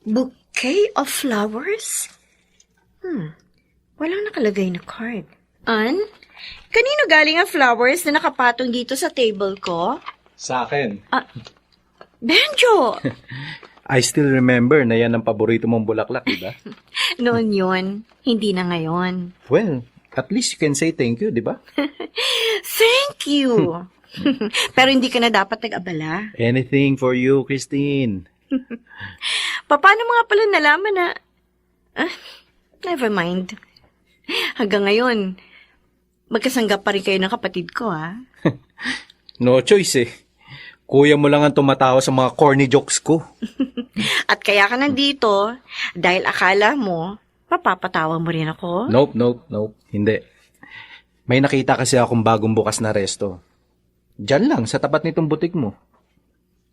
Bouquet of flowers? Walang nakalagay na card. An? Kanino galing ang flowers na nakapatong dito sa table ko? Sa akin. Benjo! I still remember na yan ang paborito mong bulaklak, di ba? Noon yun, hindi na ngayon. Well, at least you can say thank you, di ba? Thank you! Pero hindi ka na dapat nag-abala. Anything for you, Christine. Paano mo nga pala nalaman na... never mind. Hanggang ngayon, magkasanggap pa rin kayo ng kapatid ko, ha? No choice eh. Kuya mo lang ang tumatawa sa mga corny jokes ko. At kaya ka nandito, dahil akala mo, mapapatawa mo rin ako? Nope. Hindi. May nakita kasi akong bagong bukas na resto. Diyan lang, sa tapat nitong butik mo.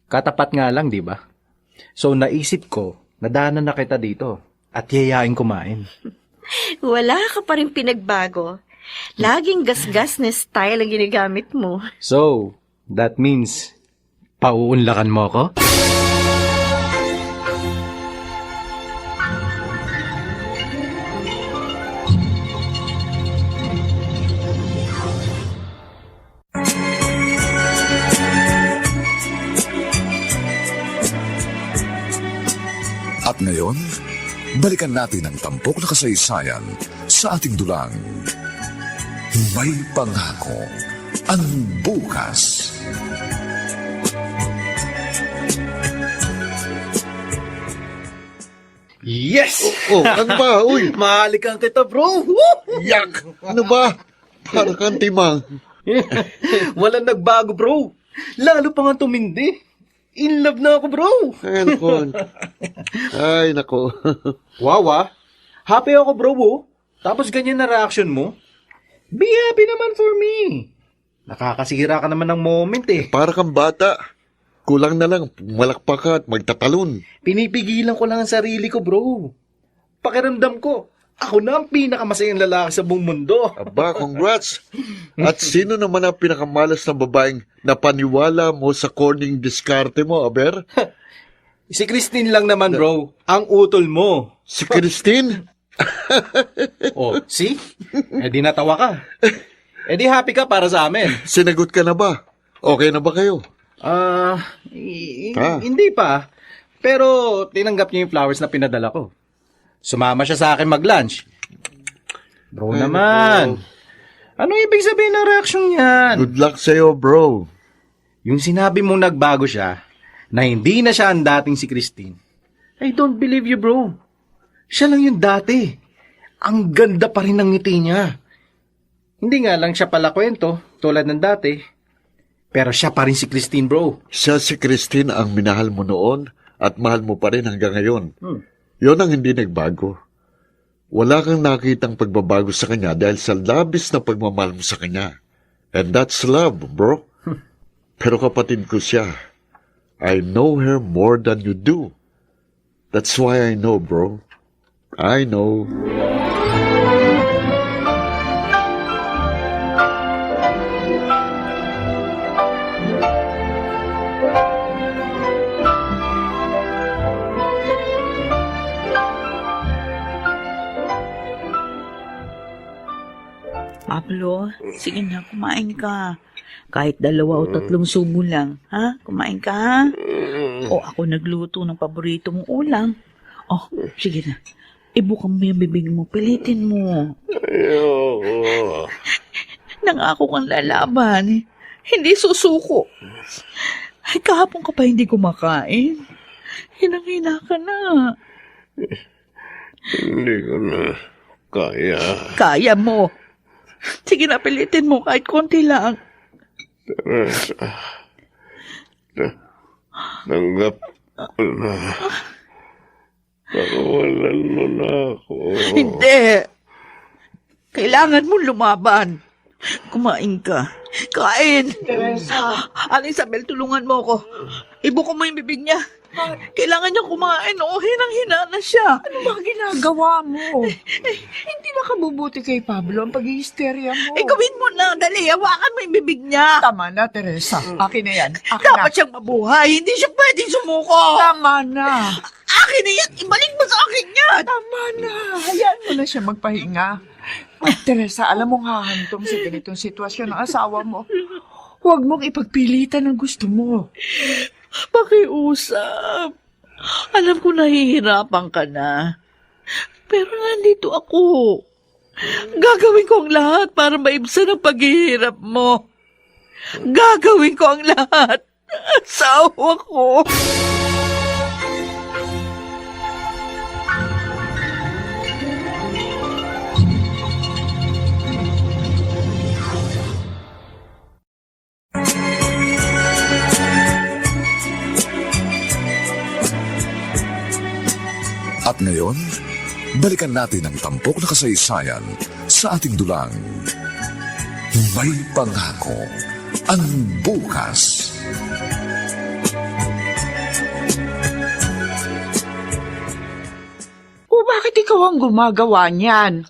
Katapat nga lang, di ba? So naisip ko, nadaanan na kita dito at yayain kumain. Wala ka pa rin pinagbago. Laging gasgas na style ang ginagamit mo. So, that means, pauunlakan mo ako? At ngayon, balikan natin ang tampok na kasaysayan sa ating dulang. May pangako ang bukas. Yes! Ano ba? Uy, Mahalikan kita, bro! yak! Ano ba? Para kang timang. Walang nagbago, bro. Lalo pa nga tumindi. In love na ako, bro. Ay, nako. Wow, happy ako, bro, oh. Tapos ganyan na reaction mo. Be happy naman for me. Nakakasira ka naman ng moment eh. Para kang bata. Kulang na lang, malakpak ka at magtatalon. Pinipigilan ko lang ang sarili ko, bro. Pakiramdam ko, ako na ang pinakamasayang lalaki sa buong mundo. Aba, congrats. At sino naman ang pinakamalas na babaeng napaniwala mo sa corning diskarte mo, Aber? Si Christine lang naman, bro. Ang utol mo. Si Christine? Oh, see? Eh di natawa ka. Eh di happy ka para sa amin. Sinagot ka na ba? Okay na ba kayo? Hindi pa. Pero tinanggap niya yung flowers na pinadala ko. Sumama siya sa akin mag-lunch. Bro naman. Ano ibig sabihin ng reaksyon niyan? Good luck sa'yo, bro. Yung sinabi mong nagbago siya, na hindi na siya ang dating si Christine. I don't believe you, bro. Siya lang yung dati. Ang ganda pa rin ng ngiti niya. Hindi nga lang siya pala kwento, tulad ng dati. Pero siya pa rin si Christine, bro. Siya si Christine ang minahal mo noon at mahal mo pa rin hanggang ngayon. Yon ang hindi nagbago. Wala kang nakitang pagbabago sa kanya dahil sa labis na pagmamahal mo sa kanya. And that's love, bro. Pero kapatid ko siya. I know her more than you do. That's why I know, bro. I know. Pablo, sige na, kumain ka. Kahit 2 o 3 subo lang, ha? Kumain ka, ha? O ako nagluto ng paborito mong ulam. Oh, sige na. Ibukan mo yung bibig mo, pilitin mo. Ayoko. Nangako kang lalaban. Hindi susuko. Ay, kahapon ka pa hindi kumakain. Hinang-hina ka na. Hindi ko na kaya. Kaya mo. Sige na, pilitin mo kahit konti lang. Teresa. Tanggap ko na. Pakawalan mo na ako. Hindi. Kailangan mo lumaban. Kumain ka. Kain. Teresa. Isabel, tulungan mo ako. Ibuko mo yung bibig niya. Kailangan niya kumain. O, hinang-hina na siya. Ano ba ginagawa mo? Hindi ba kabubuti kay Pablo ang pag-iisterya mo? Gawin mo na. Dali, hawakan mo yung bibig niya. Tama na, Teresa. Akin na yan. Akin Dapat na. siyang mabuhay. Hindi siya pwedeng sumuko. Tama na. Akin na yan. Ibalik mo sa akin yan. Tama na. Hayaan mo na siya magpahinga. At Teresa, alam mong hahantong sa ganitong sitwasyon ng asawa mo. Huwag mong ipagpilitan ang gusto mo. Pakiusap. Alam ko nahihirapan ka na. Pero nandito ako. Gagawin ko ang lahat para maibsan ang paghihirap mo. Gagawin ko ang lahat. Asawa ko. At ngayon, balikan natin ang tampok na kasaysayan sa ating dulang. May pangako ang bukas. O bakit ikaw ang gumagawa niyan?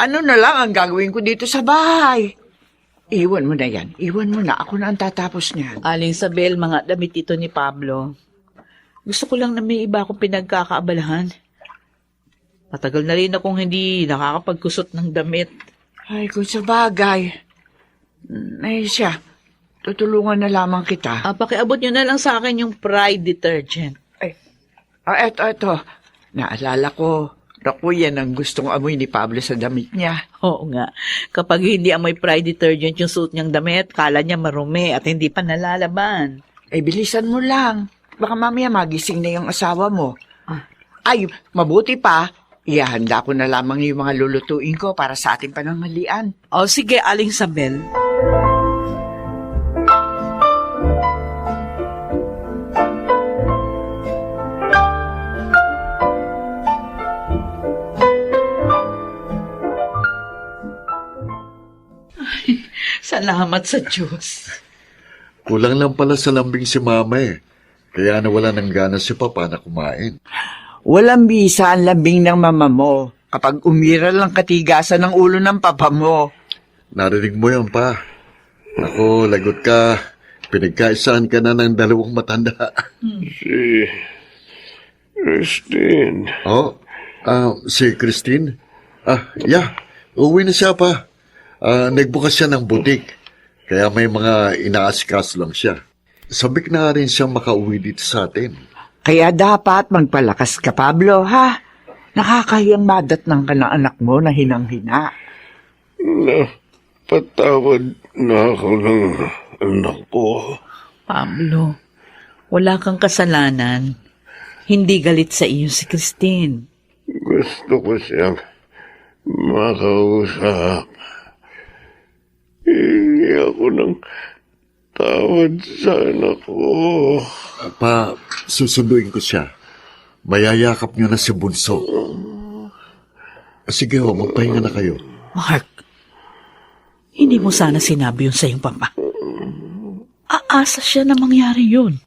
Ano na lang ang gagawin ko dito sa bahay? Iwan mo na yan. Iwan mo na. Ako na ang tatapos niyan. Aling Isabel, mga damit ito ni Pablo. Gusto ko lang na may iba akong pinagkakaabalahan. Matagal na rin akong hindi nakakapagkusot ng damit. Ay, kung sa bagay. Ay siya, tutulungan na lamang kita. Pakiabot nyo na lang sa akin yung Pride detergent. Eto. Naalala ko. Naku, yan ang gustong amoy ni Pablo sa damit niya. Oo nga. Kapag hindi amoy Pride detergent yung suot niyang damit, kala niya marumi at hindi pa nalalaban. Bilisan mo lang. Baka mamaya magising na yung asawa mo. Ay, mabuti pa. Ihahanda ko na lamang yung mga lulutuin ko para sa ating pananghalian. O sige, Aling Isabel. Ay, salamat sa Diyos. Kulang lang pala sa lambing si mama eh. Kaya nawala ng gana si papa na kumain. Walang bisa ang lambing ng mama mo kapag umira lang katigasan ng ulo ng papa mo. Narinig mo yun pa. Ako, lagot ka. Pinagkaisaan ka na ng 2 matanda. Si Christine. Si Christine? Uwi na siya pa. Nagbukas siya ng butik. Kaya may mga inaasikaso lang siya. Sabik na rin siyang makauwi dito sa atin. Kaya dapat magpalakas ka, Pablo, ha? Nakakahiyang madatnang ka ng anak mo na hinang-hina. Patawad na ako ng anak ko. Pablo, wala kang kasalanan. Hindi galit sa iyo si Christine. Gusto ko siyang makausap. Hindi ako ng tawad sa anak ko. Pa, susunduin ko siya. Mayayakap niyo na si Bunso. Sige ho, magpahinga na kayo. Mark, hindi mo sana sinabi yun sa iyong papa. Aasa siya na mangyari yun.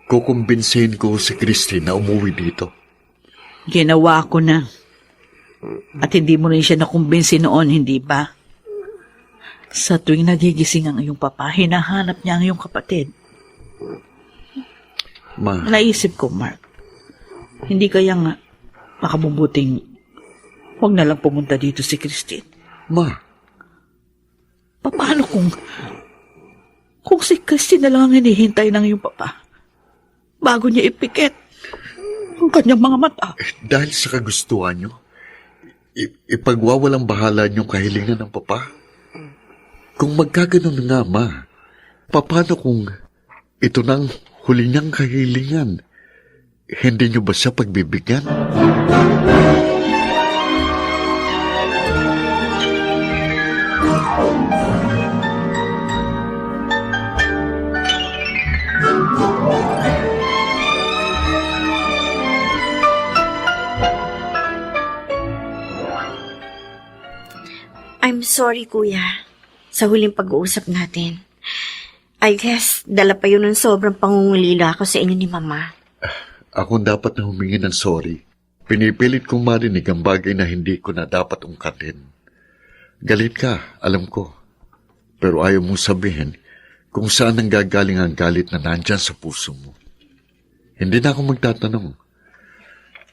Kukumbinsihin ko si Christine na umuwi dito. Ginawa ko na. At hindi mo rin siya nakumbinsi noon, hindi ba? Sa tuwing nagigising ang iyong papa, hinahanap niya ang iyong kapatid. Ma, Naisip ko, Mark, hindi kaya nga makabubuting huwag na lang pumunta dito si Christine. Ma, Paano kung si Christine na lang ang hinihintay ng iyong papa bago niya ipikit ang kanyang mga mata? dahil sa kagustuhan nyo, ipagwawalang bahala niyong kahilingan ng papa. Kung magkaganon na nga, ma, paano kung ito nang huli niyang kahilingan? Hindi niyo ba siya pagbibigyan? I'm sorry, Kuya, sa huling pag-uusap natin. I guess, dala pa yun ng sobrang pangungulila ako sa inyo ni Mama. Ako dapat na humingi ng sorry. Pinipilit kong marinig ang bagay na hindi ko na dapat ungkatin. Galit ka, alam ko. Pero ayaw mong sabihin kung saan nanggagaling ang galit na nandyan sa puso mo. Hindi na ako magtatanong.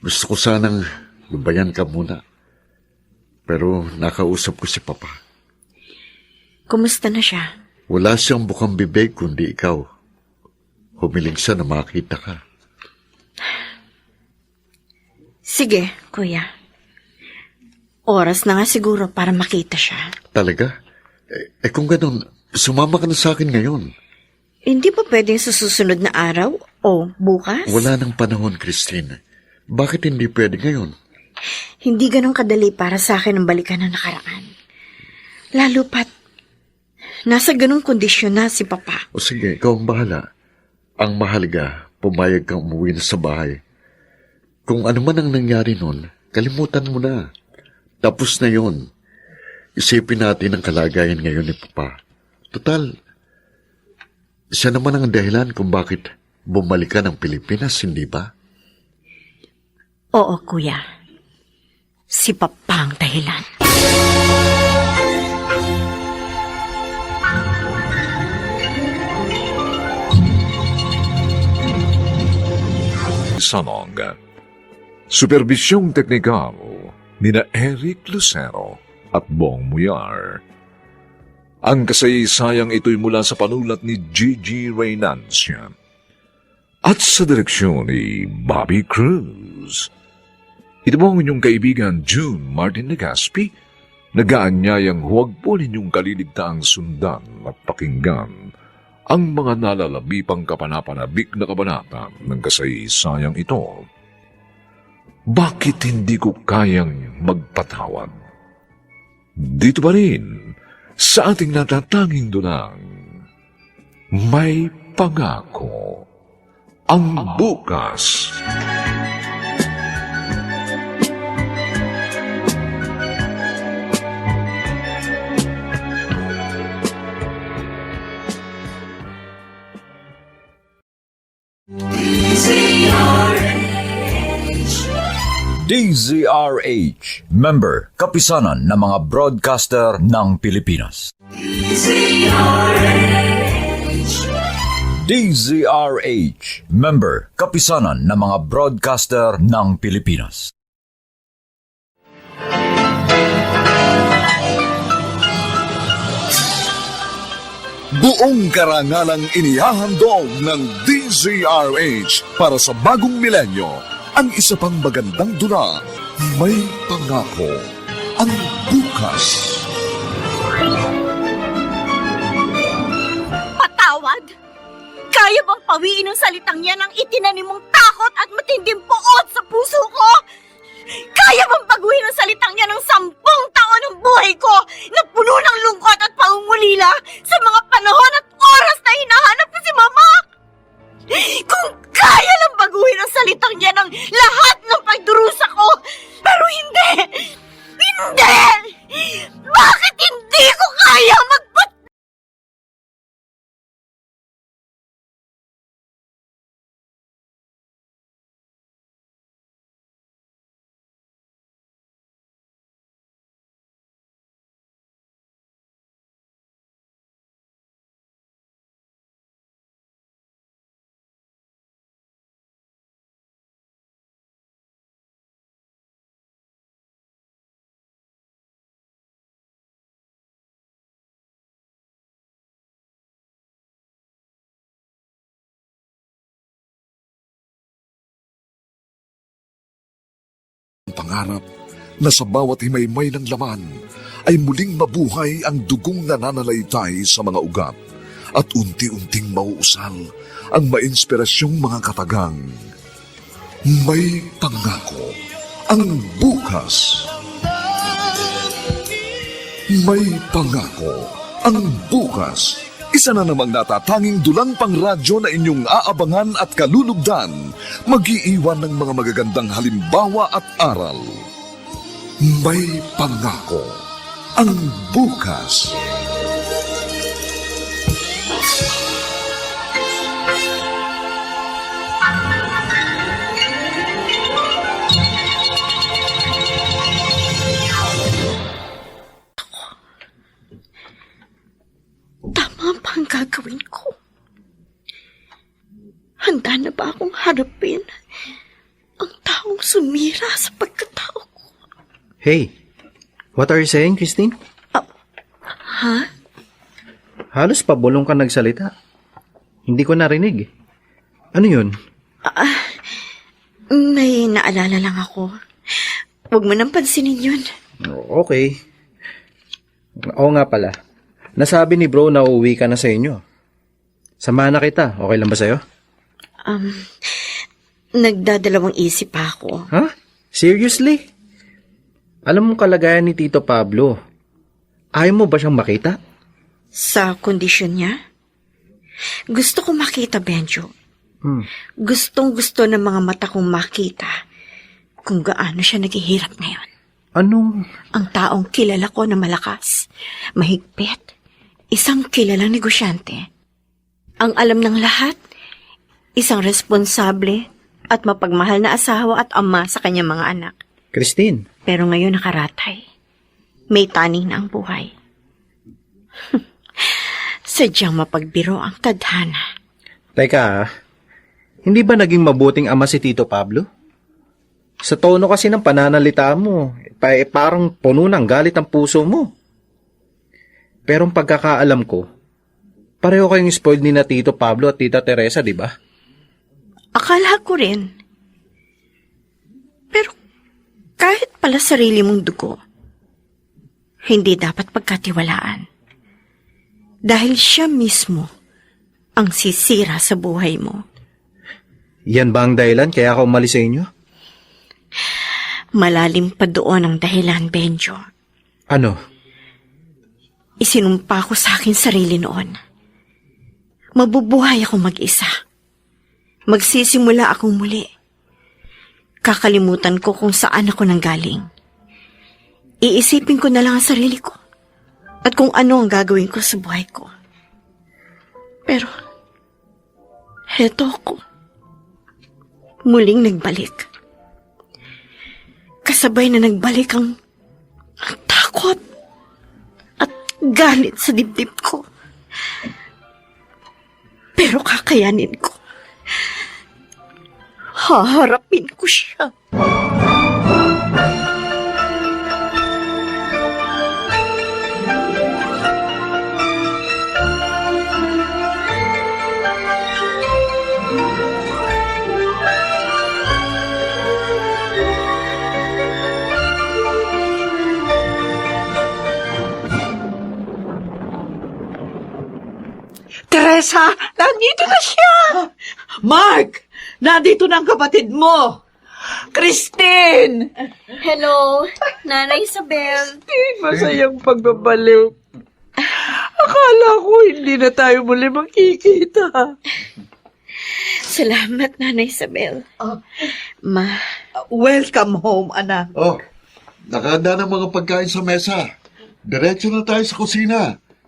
Gusto ko sanang lubayan ka muna. Pero nakausap ko si Papa. Kumusta na siya? Wala siyang bukang bibig kundi ikaw. Humiling siya na makita ka. Sige, Kuya. Oras na nga siguro para makita siya. Talaga? Kung ganun, sumama ka na sa akin ngayon. Hindi ba pwedeng sa susunod na araw o bukas? Wala nang panahon, Christine. Bakit hindi pwede ngayon? Hindi ganun kadali para sa akin ang balikan ng nakaraan. Lalo pat, nasa ganung kondisyon na si Papa. O sige, ikaw ang bahala. Ang mahalaga, pumayag kang umuwi na sa bahay. Kung ano man ang nangyari nun, kalimutan mo na. Tapos na yun. Isipin natin ang kalagayan ngayon ni Papa. Total, siya naman ang dahilan kung bakit bumalik ka ng Pilipinas, hindi ba? Oo, Kuya. Si Papa ang dahilan. Sanong. Supervisyong teknikal nina Eric Lucero at Bong Muyar. Ang kasaysayang ito'y mula sa panulat ni Gigi Reynancia at sa direksyon ni Bobby Cruz. Ito po ang inyong kaibigan June Martin Legaspi, nag-aanyayang huwag po ninyong kaliligtaang sundan at pakinggan ang mga nalalabipang kapanapanabik na kabanata ng kasaysayang ito. Bakit hindi ko kayang magpatawad? Dito pa rin, sa ating natatanging dunang, may pangako ang bukas. DZRH, member, kapisanan ng mga broadcaster ng Pilipinas. DZRH, member, kapisanan ng mga broadcaster ng Pilipinas. Buong karangalang inihahandog ng DZRH para sa bagong milenyo. Ang isa pang magandang dula, may pangako ang bukas. Patawad? Kaya bang pawiin ng salitang yan ang itinanim mong takot at matinding puot sa puso ko? Kaya bang baguhin ang salitang yan ng 10 taon ng buhay ko na puno ng lungkot at pangungulila sa mga panahon at oras na hinahanap ko si Mama? Kung kaya lang baguhin ang salitang yan ng lahat ng pagdurusa ko, pero hindi! Hindi! Bakit hindi ko kaya pangarap na sa bawat himaymay ng laman ay muling mabuhay ang dugong nananalaytay sa mga ugat at unti-unting mauusal ang mainspirasyong mga katagang. May pangako ang bukas. May pangako ang bukas. Isa na namang natatanging dulang pangradyo na inyong aabangan at kalulugdan, mag-iiwan ng mga magagandang halimbawa at aral. May pangako ang bukas. Tama ba ang gagawin ko? Handa na ba akong harapin ang taong sumira sa pagkatao ko? Hey, what are you saying, Christine? Ha? Halos pabulong ka nagsalita. Hindi ko narinig. Ano yun? May naalala lang ako. Huwag mo nang pansinin yun. Okay. Oo nga pala. Nasabi ni bro na uuwi ka na sa inyo. Samahan na kita. Okay lang ba sa'yo? Nagdadalawang isip pa ako. Ha? Seriously? Alam mo kalagayan ni Tito Pablo. Ayaw mo ba siyang makita? Sa kondisyon niya? Gusto ko makita, Benjo. Gustong-gusto ng mga mata kong makita kung gaano siya naghihirap ngayon. Anong? Ang taong kilala ko na malakas, mahigpit, isang kilalang negosyante. Ang alam ng lahat, isang responsable at mapagmahal na asawa at ama sa kanyang mga anak. Christine. Pero ngayon nakaratay. May taning na ang buhay. Sadyang mapagbiro ang tadhana. Teka, hindi ba naging mabuting ama si Tito Pablo? Sa tono kasi ng pananalita mo, parang puno ng galit ang puso mo. Pero ang pagkakaalam ko, pareho kayong spoiled ni na Tito Pablo at Tita Teresa, di ba? Akala ko rin. Pero kahit pala sarili mong dugo, hindi dapat pagkatiwalaan. Dahil siya mismo ang sisira sa buhay mo. Yan ba ang dahilan kaya ako umalis sa inyo? Malalim pa doon ang dahilan, Benjo. Ano? Isinumpa ko sa akin sarili noon. Mabubuhay ako mag-isa. Magsisimula akong muli. Kakalimutan ko kung saan ako nanggaling. Iisipin ko na lang ang sarili ko at kung ano ang gagawin ko sa buhay ko. Pero, heto ako. Muling nagbalik. Kasabay na nagbalik ang takot at galit sa dibdib ko. Pero kakayanin ko. Haharapin ko siya. Teresa, nandito na siya! Mark, nandito na ang kapatid mo! Christine! Hello, Nanay Isabel. Masayang pagbabaliw. Akala ko hindi na tayo muli makikita. Salamat, Nanay Isabel. Ma, Welcome home, anak. Oh, nakahanda ng mga pagkain sa mesa. Diretso na tayo sa kusina.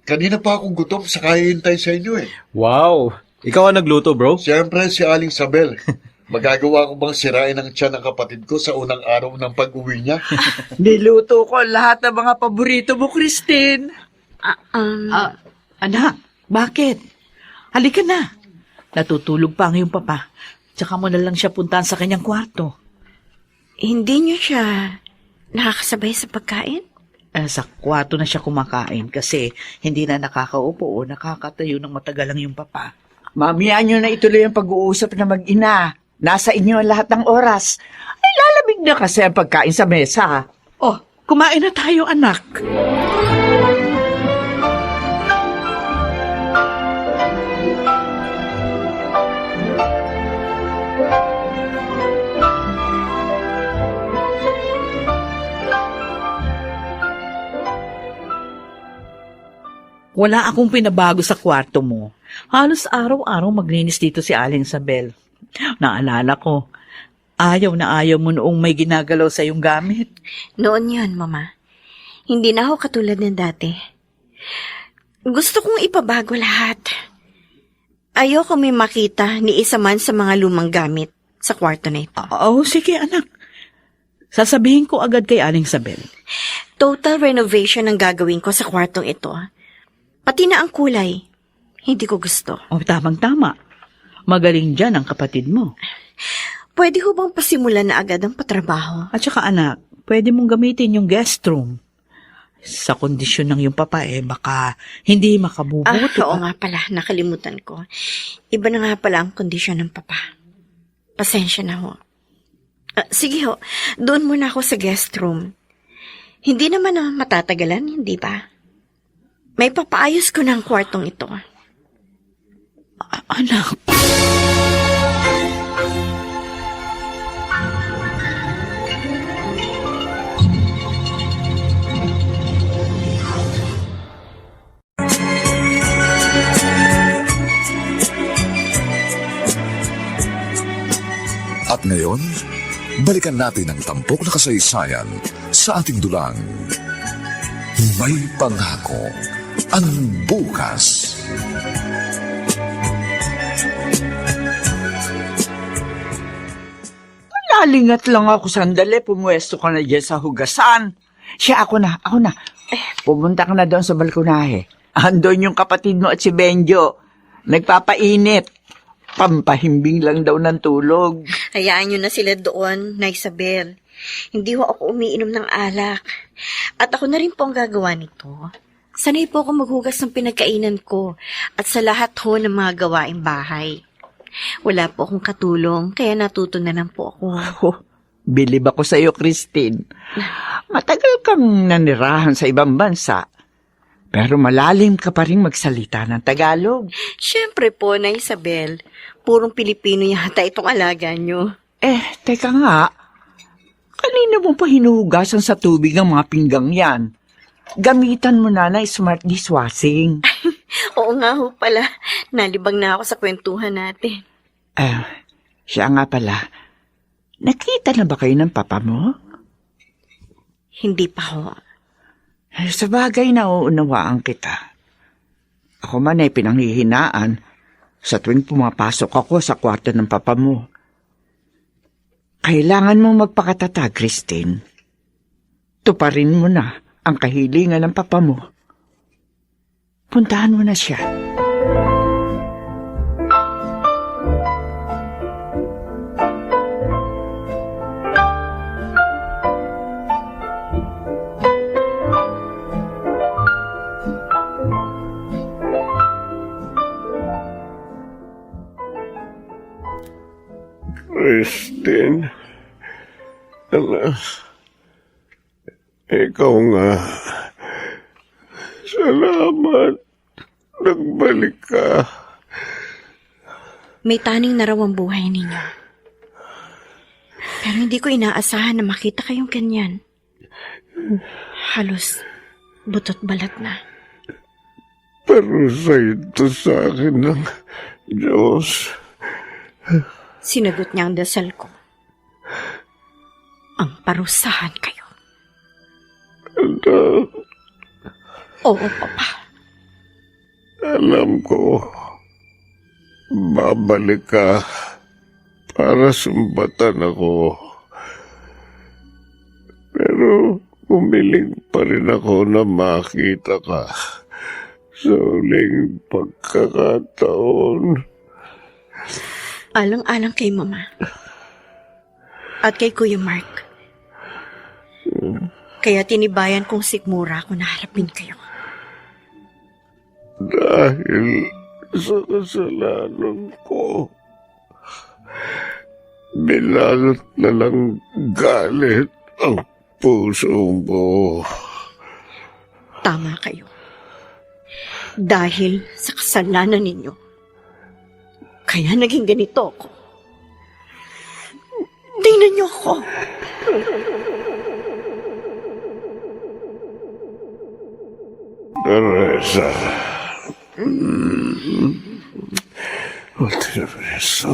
Kanina pa akong gutom sa kahihintay sa inyo eh. Wow! Ikaw ang nagluto, bro? Siyempre si Aling Sabel. Magagawa ko bang sirain ang tiyan ng kapatid ko sa unang araw ng pag-uwi niya? Niluto ko lahat ng mga paborito mo, Christine. Anak, bakit? Halika na. Natutulog pa ang iyong papa. Tsaka mo na lang siya puntahan sa kanyang kwarto. hindi niyo siya nakakasabay sa pagkain? Sa kwarto na siya kumakain kasi hindi na nakakaupo o nakakatayo ng matagal ang yung papa. Mamaya nyo na ituloy ang pag-uusap na mag-ina. Nasa inyo ang lahat ng oras. Ay, lalamig Malamig na kasi ang pagkain sa mesa. Oh, kumain na tayo, anak. Wala akong pinabago sa kwarto mo. Halos araw-araw maglinis dito si Aling Isabel. Naalala ko, ayaw na ayaw mo noong may ginagalaw sa iyong gamit. Noon yun, Mama. Hindi na ako katulad ng dati. Gusto kong ipabago lahat. Ayoko may makita ni isa man sa mga lumang gamit sa kwarto na ito. Oo, sige anak. Sasabihin ko agad kay Aling Isabel. Total renovation ang gagawin ko sa kwartong ito. Pati na ang kulay. Hindi ko gusto. Oh, tamang-tama. Magaling dyan ang kapatid mo. Pwede ho bang pasimulan na agad ang patrabaho? At saka anak, pwede mong gamitin yung guest room. Sa kondisyon ng yung papa baka hindi makabubuto. Oo nga pala, nakalimutan ko. Iba na nga pala ang kondisyon ng papa. Pasensya na ho. Sige ho, doon muna ako sa guest room. Hindi naman matatagalan, hindi ba? May papaayos ko ng kwartong ito. Anak. At ngayon, balikan natin ang tampok na kasaysayan sa ating dulang. May pangako ang bukas. Nalingat lang ako sandali, pumwesto ka na dyan sa hugasan. Siya, ako na. Pumunta ka na doon sa balkonahe. Andon yung kapatid mo at si Benjo. Nagpapainit. Pampahimbing lang daw ng tulog. Hayaan nyo na sila doon, na Isabel. Hindi ho ako umiinom ng alak. At ako na rin po ang gagawa nito. Sanay po ako maghugas ng pinagkainan ko at sa lahat ho ng mga gawaing bahay. Wala po akong katulong, kaya natuto na lang po ako. Oh, bilib ako sa iyo, Christine. Matagal kang nanirahan sa ibang bansa. Pero malalim ka pa rin magsalita ng Tagalog. Siyempre po, na Isabel. Purong Pilipino yata itong alaga nyo. Teka nga. Kanina mo pa hinuhugasan sa tubig ang mga pinggang yan. Gamitan mo na smart dishwashing. Oo nga ho pala. Nalibang na ako sa kwentuhan natin. Siya nga pala. Nakita na ba kayo ng papa mo? Hindi pa ho. Sa bagay, nauunawaan kita. Ako man ay pinanghihinaan sa tuwing pumapasok ako sa kwarto ng papa mo. Kailangan mong magpakatatag, Christine. Tuparin mo na ang kahilingan ng papa mo. Puntahan mo na siya. Christine, anak, ikaw nga. Salamat. Nagbalik ka. May taning na raw ang buhay ninyo. Pero hindi ko inaasahan na makita kayong ganyan. Halos butot balat na. Pero sa ito sa akin ng Diyos. Sinagot niya ang dasal ko. Ang parusahan kayo. Anak, Oo, Papa. alam ko, babalik ka para sumbatan ako. Pero umiling pa rin ako na makita ka sa huling pagkakataon. Alang-alang kay Mama. At kay Kuya Mark. Kaya tinibayan kong sikmura kung naharapin kayo. Dahil sa kasalanan ko, Bilalot na lang galit ang puso mo. Tama kayo. Dahil sa kasalanan ninyo, kaya naging ganito ako. Tingnan niyo ako. Teresa. Oh, Teresa.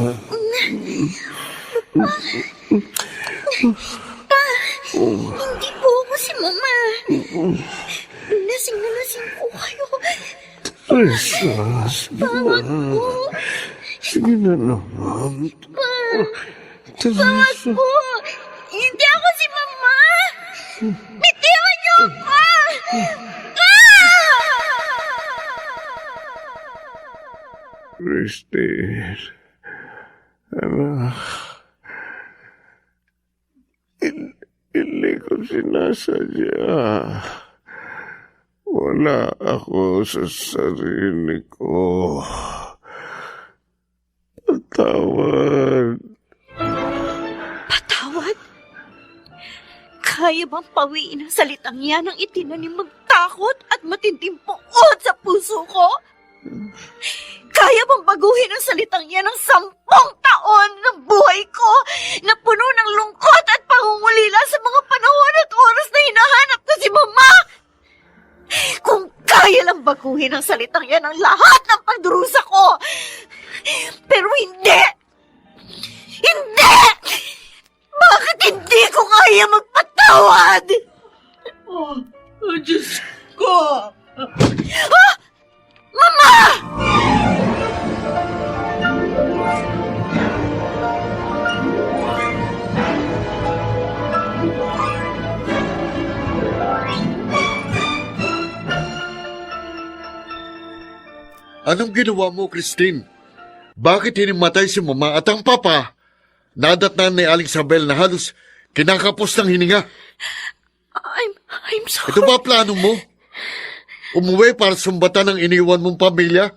Hindi po ako si Mama. Lasing na lasing po kayo. Teresa, sige na. Sige na naman. Teresa. Po, hindi ako si Mama. Bitiwan niyo ako. Christine. Anak. Hindi ko sinasadya. Wala ako sa sarili ko. Patawad. Patawad? Kaya bang pawiin ang salitang yan ang itinanim magtakot at matinding puot sa puso ko? Kaya bang baguhin ang salitang yan ng 10 taon ng buhay ko na puno ng lungkot at pangungulila sa mga panahon at oras na hinahanap ko si Mama? Kung kaya lang baguhin ang salitang yan ang lahat ng pagdurusa ko. Pero hindi! Hindi! Bakit hindi ko kaya magpatawad? Oh, Diyos ko! Ah! Mama! Anong ginawa mo, Christine? Bakit hinimatay si Mama at ang Papa? Nadatnan ni Aling Sabel na halos kinakapos ng hininga. I'm sorry. Ito ba plano mo? Umuwi para sumbatan ang iniwan mong pamilya?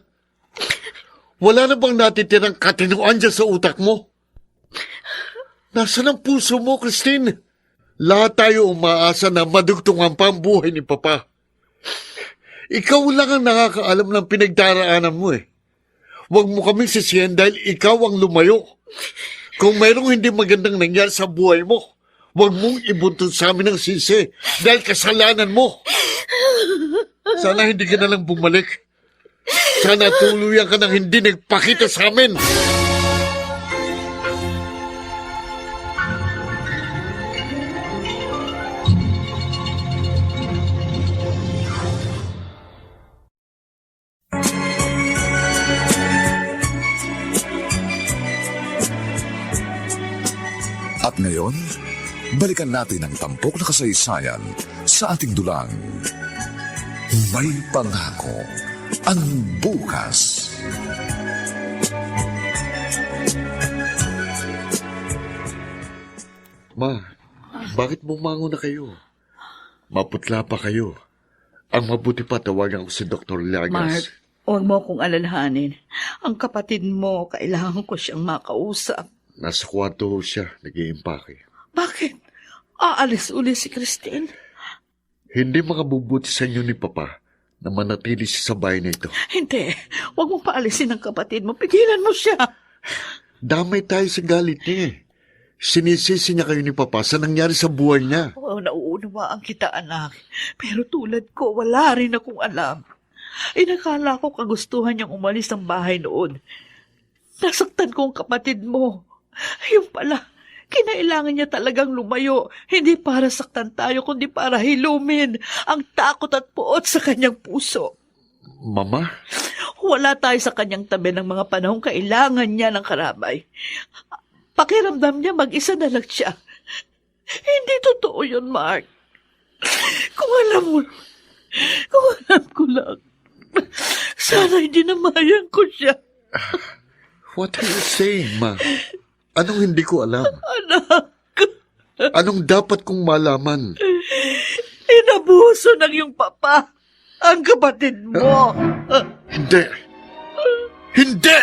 Wala na bang natitirang katinuan dyan sa utak mo? Nasaan ang puso mo, Christine? Lahat tayo umaasa na madugtungan pa ang buhay ni Papa. Ikaw lang ang nakakaalam ng pinagdaraanan mo eh. Huwag mo kaming sisiyan dahil ikaw ang lumayo. Kung mayroong hindi magandang nangyari sa buhay mo, huwag mong ibuntun sa amin ang sisi dahil kasalanan mo. Sana hindi ka na lang bumalik. Sana tuluyan ka nang hindi nagpakita sa amin. At ngayon, balikan natin ang tampok na kasaysayan sa ating dulang. May pangako ang bukas. Ma, bakit bumangon na kayo? Maputla pa kayo. Ang mabuti pa tawagan ko si Dr. Llagas. Mark, huwag mo akong alalahanin. Ang kapatid mo, kailangan ko siyang makausap. Nasa kwarto ho siya, nag-iimpake. Bakit? Aalis uli si Christine? Hindi makabubuti sa inyo ni Papa na manatili siya sa bahay na ito. Hindi. Huwag mong paalisin ang kapatid mo. Pigilan mo siya. Damay tayo sa galit niya eh. Sinisisi niya kayo ni Papa sa nangyari sa buhay niya. Oo, nauunawaan kita, anak. Pero tulad ko, wala rin akong alam. Inakala ko kagustuhan niyang umalis ng bahay noon. Nasaktan ko ang kapatid mo. Yung pala, kinailangan niya talagang lumayo. Hindi para saktan tayo, kundi para hilumin ang takot at puot sa kanyang puso. Mama? Wala tayo sa kanyang tabi ng mga panahong kailangan niya ng karabay. Pakiramdam niya mag-isa na lang siya. Hindi totoo yun, Mark. Kung alam mo, kung alam ko lang, sana hindi namayang ko siya. What are you saying, Ma? Anong hindi ko alam? Anak, Anong dapat kong malaman? inabuso ng iyong papa ang kapatid mo. Hindi! Hindi!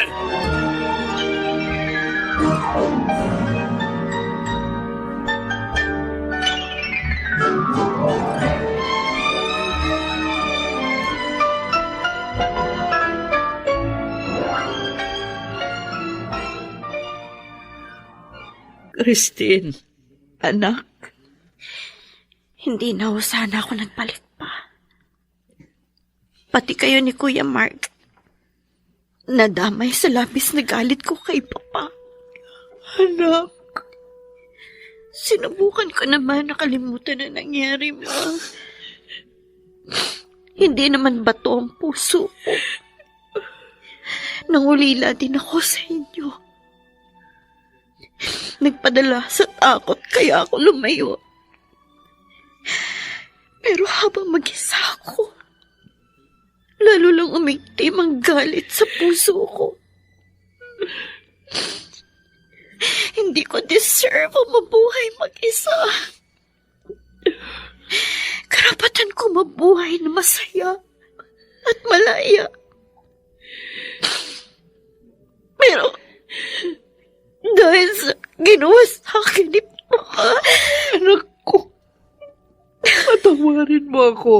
Christine, anak, Hindi na ho sana ako nagbalik pa. Pati kayo ni Kuya Mark. Nadamay sa labis na galit ko kay Papa. anak, Sinubukan ko naman nakalimutan na nangyari mo. Hindi naman bato ang puso ko. Nangulila din ako sa inyo. Nagpadala sa takot kaya ako lumayo. Pero habang mag-isa ako, lalo lang umigtim ang galit sa puso ko. Hindi ko deserve ang mabuhay mag-isa. Karapatan ko mabuhay na masaya at malaya. Pero, dahil sa ginawa sa akin ni Papa, anak ko, patawarin mo ako.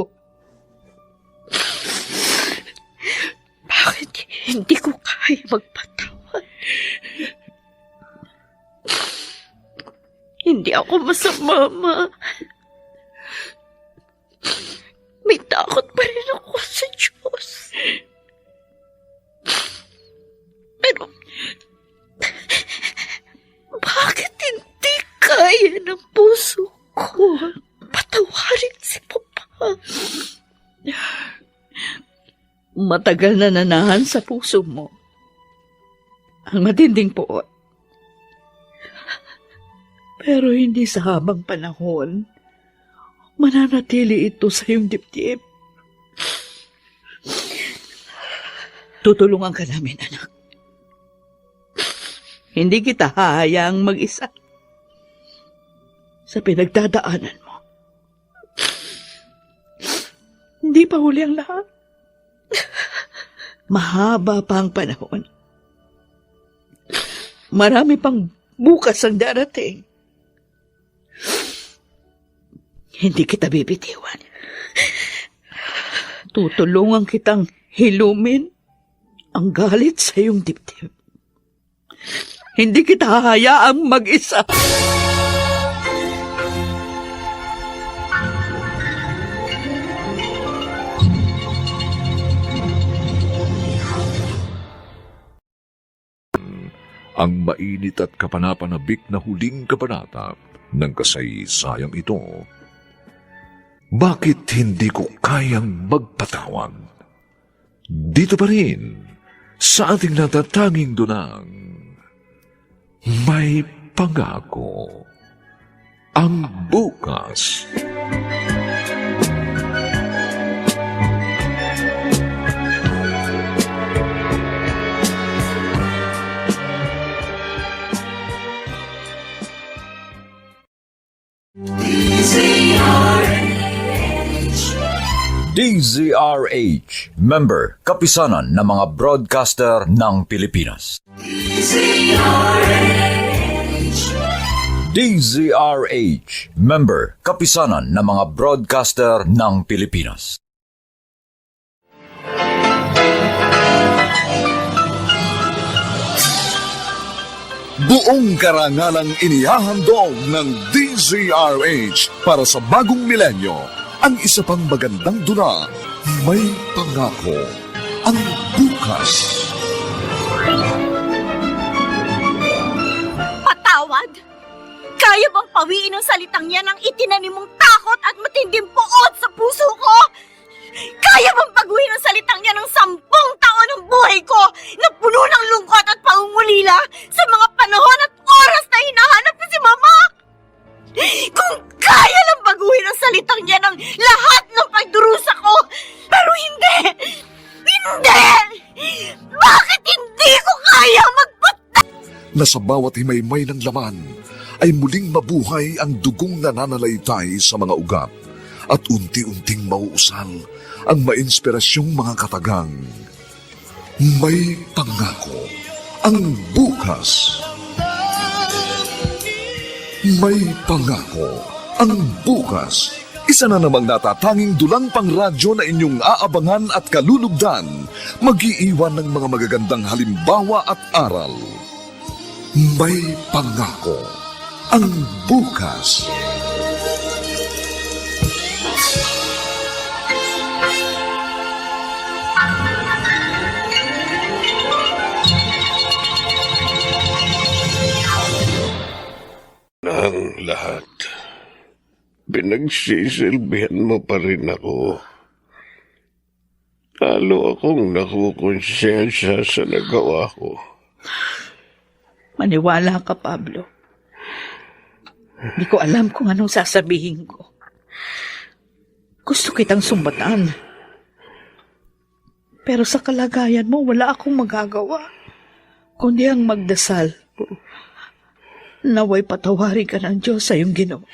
bakit hindi ko kaya magpatawad? Hindi ako masama, Ma. May takot pa rin ako sa Diyos. Pero, bakit hindi kaya ng puso ko patawarin si Papa? Matagal na nanahan sa puso mo ang matinding puot. Pero hindi sa habang panahon, mananatili ito sa iyong dibdib. Tutulungan ka namin, anak. Hindi kita hahayaang mag-isa sa pinagdadaanan mo. Hindi pa huli ang lahat. Mahaba pa ang panahon. Marami pang bukas ang darating. Hindi kita bibitiwan. Tutulungan kitang hilumin ang galit sa iyong dibdib. Hindi kita hahayaang mag-isa. Ang mainit at kapanapanabik na huling kabanata ng kasaysayang ito. Bakit hindi ko kayang magpatawad? Dito pa rin, sa ating natatanging dunang, may pangako. Ang bukas. DZRH, member, kapisanan ng mga broadcaster ng Pilipinas. DZRH, member, kapisanan ng mga broadcaster ng Pilipinas. Buong karangalang inihahandog ng DZRH para sa bagong milenyo. Ang isa pang magandang dula, may pangako. Ang bukas. Patawad? Kaya bang pawiin ang salitang yan ang itinanim mong takot at matinding puot sa puso ko? Kaya bang baguhin ang salitang yan ng 10 taon ng buhay ko na puno ng lungkot at pangungulila sa mga panahon at oras na hinahanap ko si Mama? Kung kaya lang baguhin ang salitang yan ng lahat ng pagdurusa ko, pero hindi! Hindi! Bakit hindi ko kaya Na sa bawat himaymay ng laman ay muling mabuhay ang dugong nananalaytay sa mga ugat at unti-unting mauusal ang mainspirasyong mga katagang. May pangako ang bukas. May pangako ang bukas. Isa na namang natatanging dulang pangradyo na inyong aabangan at kalulugdan, mag-iiwan ng mga magagandang halimbawa at aral. May pangako ang bukas. Ang lahat, pinagsisilbihan mo pa rin ako. Lalo akong nakukonsensya sa nagawa ko. Maniwala ka, Pablo. Hindi ko alam kung anong sasabihin ko. Gusto kitang sumbatan. Pero sa kalagayan mo, wala akong magagawa. Kundi ang magdasal. Naway patawarin ka ng Diyos sa iyong ginawa.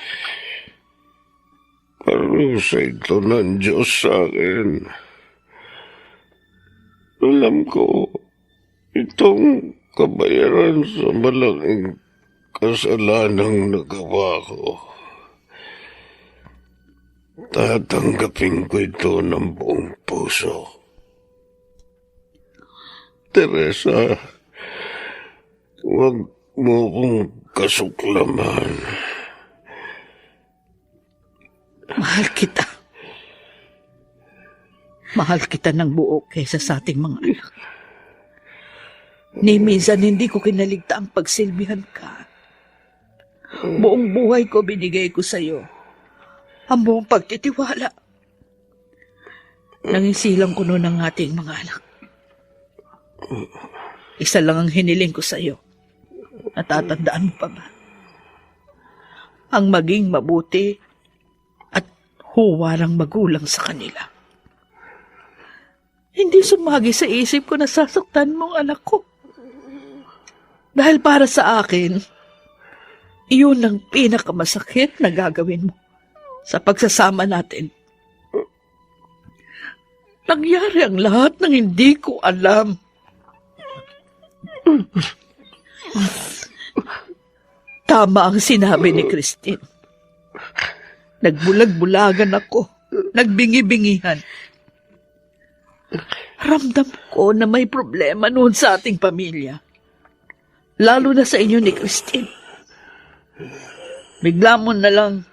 Parusa ito ng Diyos sa akin. Alam ko, itong kabayaran sa malaking kasalanang nagawa ko. Tatanggapin ko ito ng buong puso. Teresa, huwag mo kong kasuklaman. Mahal kita. Mahal kita ng buo kaysa sa ating mga anak. Ni minsan hindi ko kinaligta ang pagsilbihan ka. Buong buhay ko binigay ko sa iyo. Ang buong pagtitiwala. Nangisilang ko noon ang ating mga anak. Isa lang ang hiniling ko sa iyo. Natatandaan mo pa ba? Ang maging mabuti at huwarang magulang sa kanila. Hindi sumagi sa isip ko na sasaktan mo ang anak ko. Dahil para sa akin, iyon ang pinakamasakit na gagawin mo sa pagsasama natin. Nangyari ang lahat ng hindi ko alam. Tama ang sinabi ni Christine. Nagbulag-bulagan ako. Nagbingi-bingihan. Ramdam ko na may problema noon sa ating pamilya. Lalo na sa inyo ni Christine. Bigla mo na lang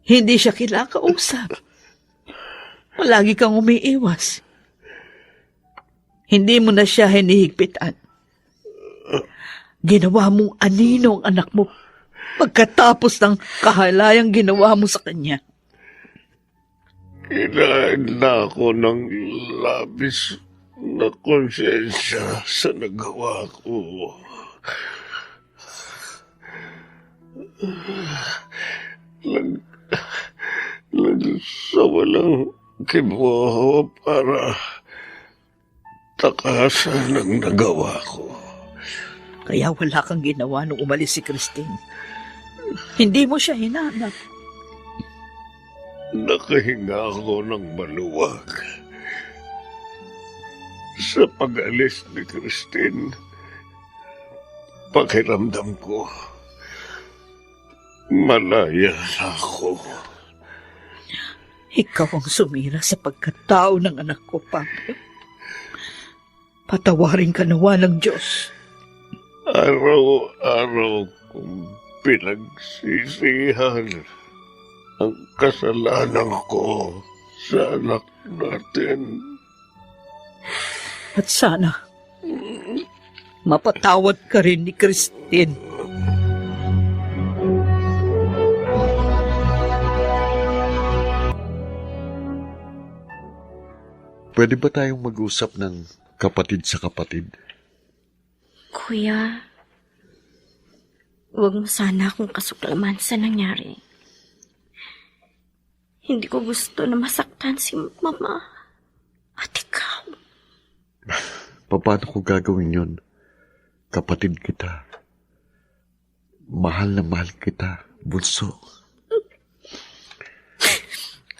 hindi siya kinakausap. Palagi kang umiiwas. Hindi mo na siya hinihigpitan. Ginawa mong anino ang anak mo pagkatapos ng kahalayang ginawa mo sa kanya. Kinain na ako ng labis na konsensya sa nagawa ko. Sa walang kibuho para takasan ang nagawa ko. Kaya wala kang ginawa nung umalis si Christine. Hindi mo siya hinanap. Nakahinga ako ng maluwag. Sa pag-alis ni Christine, pakiramdam ko, malaya na ako. Ikaw ang sumira sa pagkatao ng anak ko, Pablo. Patawarin ka nawa ng Diyos. Araw-araw kong pinagsisihan ang kasalanan ko sa anak natin. At sana, mapatawad ka rin ni Christine. Pwede ba tayong mag-usap ng kapatid sa kapatid? Kuya, huwag mo sana akong kasuklaman sa nangyari. Hindi ko gusto na masaktan si Mama at ikaw. Paano ko gagawin yun? Kapatid kita. Mahal na mahal kita, bunso.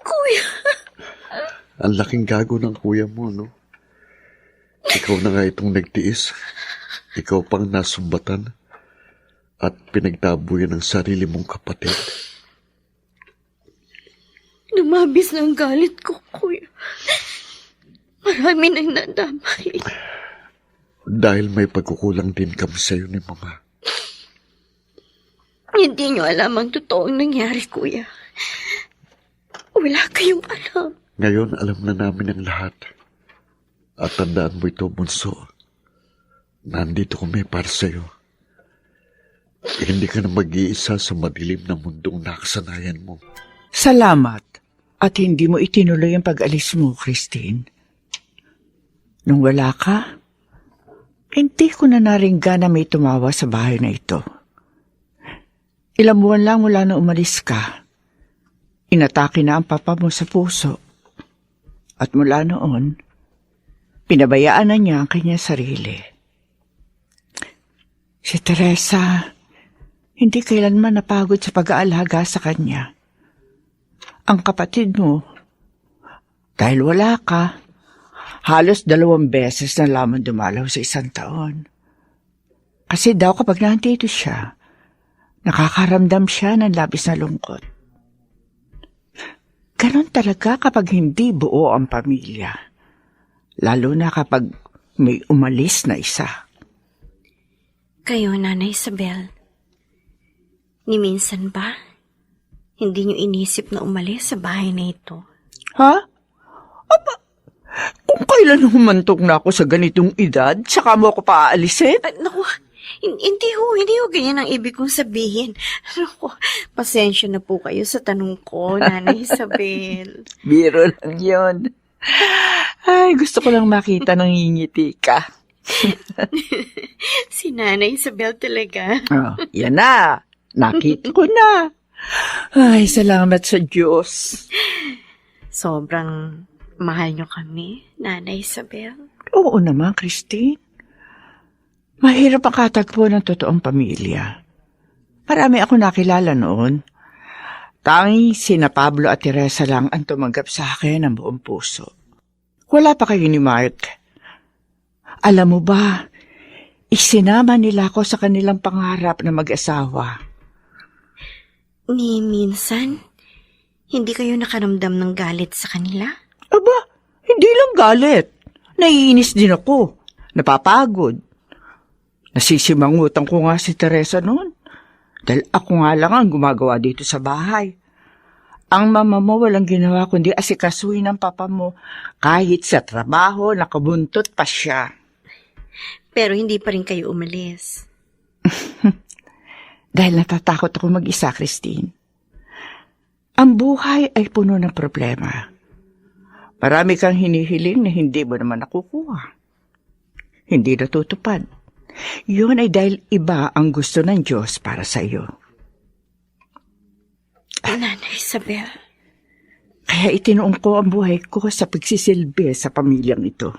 Kuya! Ang laking gago ng kuya mo, no? Ikaw na nga itong nagtiis. Ikaw pang nasumbatan at pinagtabuyan ng sarili mong kapatid. Lumabis na ang galit ko, Kuya. Marami nang nadamay. Dahil may pagkukulang din kami sa'yo ni Mama. Hindi niyo alam ang totoong nangyari, kuya. Wala kayong alam. Ngayon, alam na namin ang lahat. At tandaan mo ito, bunso. Nandito kami para sa'yo. Hindi ka na mag-iisa sa madilim na mundong nakasanayan mo. Salamat at hindi mo itinuloy ang pag-alis mo, Christine. Nung wala ka, hindi ko na naringgan na may tumawa sa bahay na ito. Ilang buwan lang mula na umalis ka, inatake na ang papa mo sa puso. At mula noon, pinabayaan na niya ang kanyang sarili. Si Teresa, hindi kailanman napagod sa pag-aalaga sa kanya. Ang kapatid mo, dahil wala ka, halos 2 beses na lamang dumalaw sa 1 taon. Kasi daw kapag nandito siya, nakakaramdam siya ng labis na lungkot. Ganon talaga kapag hindi buo ang pamilya. Lalo na kapag may umalis na isa. Kayo, Nanay Isabel, ni minsan ba, hindi niyo inisip na umalis sa bahay na ito? Ha? Aba, kung kailan humantog na ako sa ganitong edad, saka mo ako paaalisin? Naku, hindi ho ganyan ang ibig kong sabihin. Naku, pasensya na po kayo sa tanong ko, Nanay Isabel. Biro lang yun. Ay, gusto ko lang makita nang ngingiti ka. Si Nanay Isabel talaga. Oh, yan na. Nakita ko na. Ay, salamat sa Diyos. Sobrang mahal niyo kami, Nanay Isabel. Oo naman, Christine. Mahirap ang katagpo ng totoong pamilya. Marami ako nakilala noon. Tanging sina Pablo at Teresa lang ang tumanggap sa akin ng buong puso. Wala pa kayo ni Mark. Alam mo ba, isinama nila ako sa kanilang pangarap na mag-asawa. Ni minsan, hindi kayo nakaramdam ng galit sa kanila? Aba, hindi lang galit. Naiinis din ako. Napapagod. Nasisimangutan ko nga si Teresa noon. Dahil ako nga lang ang gumagawa dito sa bahay. Ang mama mo walang ginawa kundi asikasuhin ng papa mo. Kahit sa trabaho, nakabuntot pa siya. Pero hindi pa rin kayo umalis. Dahil natatakot ako mag-isa, Christine. Ang buhay ay puno ng problema. Marami kang hinihiling na hindi mo naman nakukuha. Hindi natutupad. Yun ay dahil iba ang gusto ng Diyos para sa iyo. Nanay Isabel. Kaya itinuong ko ang buhay ko sa pagsisilbi sa pamilyang ito.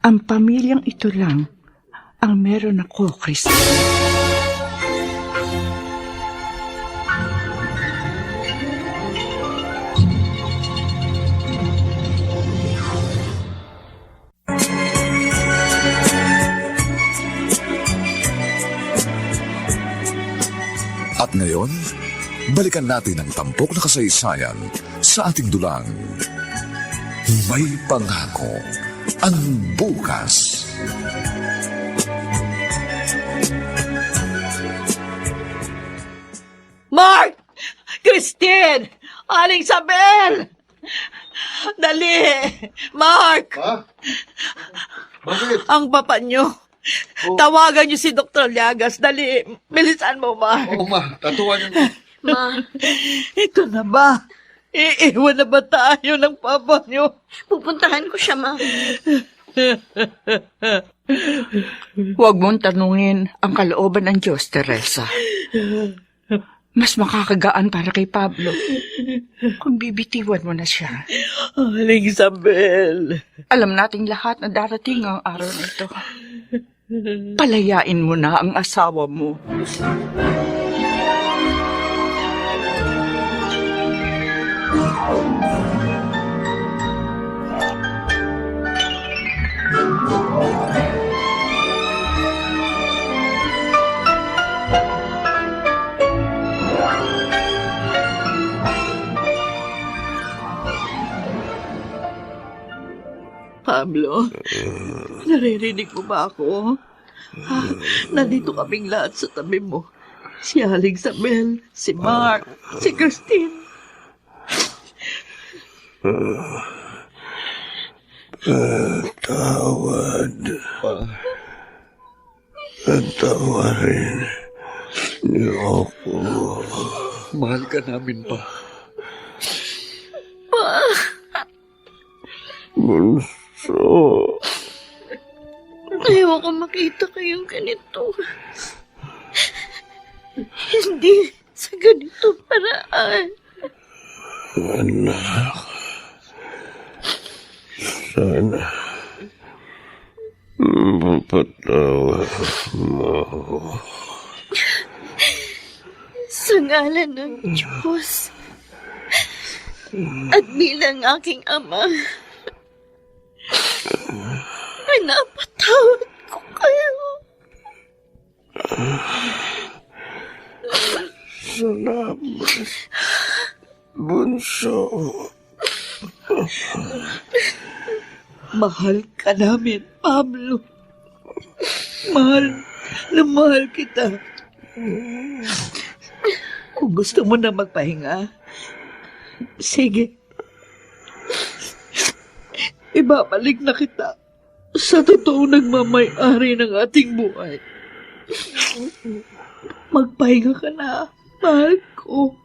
Ang pamilyang ito lang ang meron ako, Christine. At ngayon, balikan natin ang tampok na kasaysayan sa ating dulang. May pangako ang bukas. Mark! Christine! Aling Isabel! Dali! Mark! Ha? Bakit? Ang papa nyo. Tawagan nyo si Dr. Llagas. Dali, bilisan mo, Mark. Oo, ma. Tatuwagan mo. Ma, Ito na ba? Iiwan na ba tayo ng papa nyo? pupuntahan ko siya, Ma. Huwag mong tanungin ang kalooban ng Diyos, Teresa. Mas makakagaan para kay Pablo kung bibitiwan mo na siya. Aling Isabel. Alam nating lahat na darating ang araw na ito. Palayain mo na ang asawa mo. Pablo, naririnig mo ba ako? Ha? Nandito kaming lahat sa tabi mo. Si Aling Isabel, si Mark, si Christine. Tawad. Tawarin niyo ako. Mahal ka namin pa. Bunso. Ayoko makita kayong ganito. Hindi sa ganito paraan. Anak. Sana mapatawad mo. Sa ngalan ng Diyos at bilang aking ama, pinapatawad ko kayo. Salamat, Bunso. Mahal ka namin, Pablo. Mahal na mahal kita. Kung gusto mo na magpahinga, sige. Ibabalik na kita sa totoong nagmamay-ari ng ating buhay. Magpahinga ka na, mahal ko.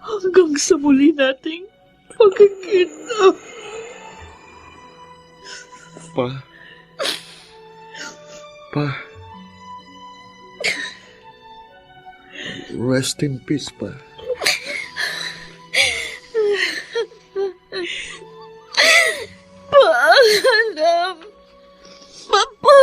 Hanggang sa muli nating pagkikita. Pa. Rest in peace, pa. Paalam, Papa.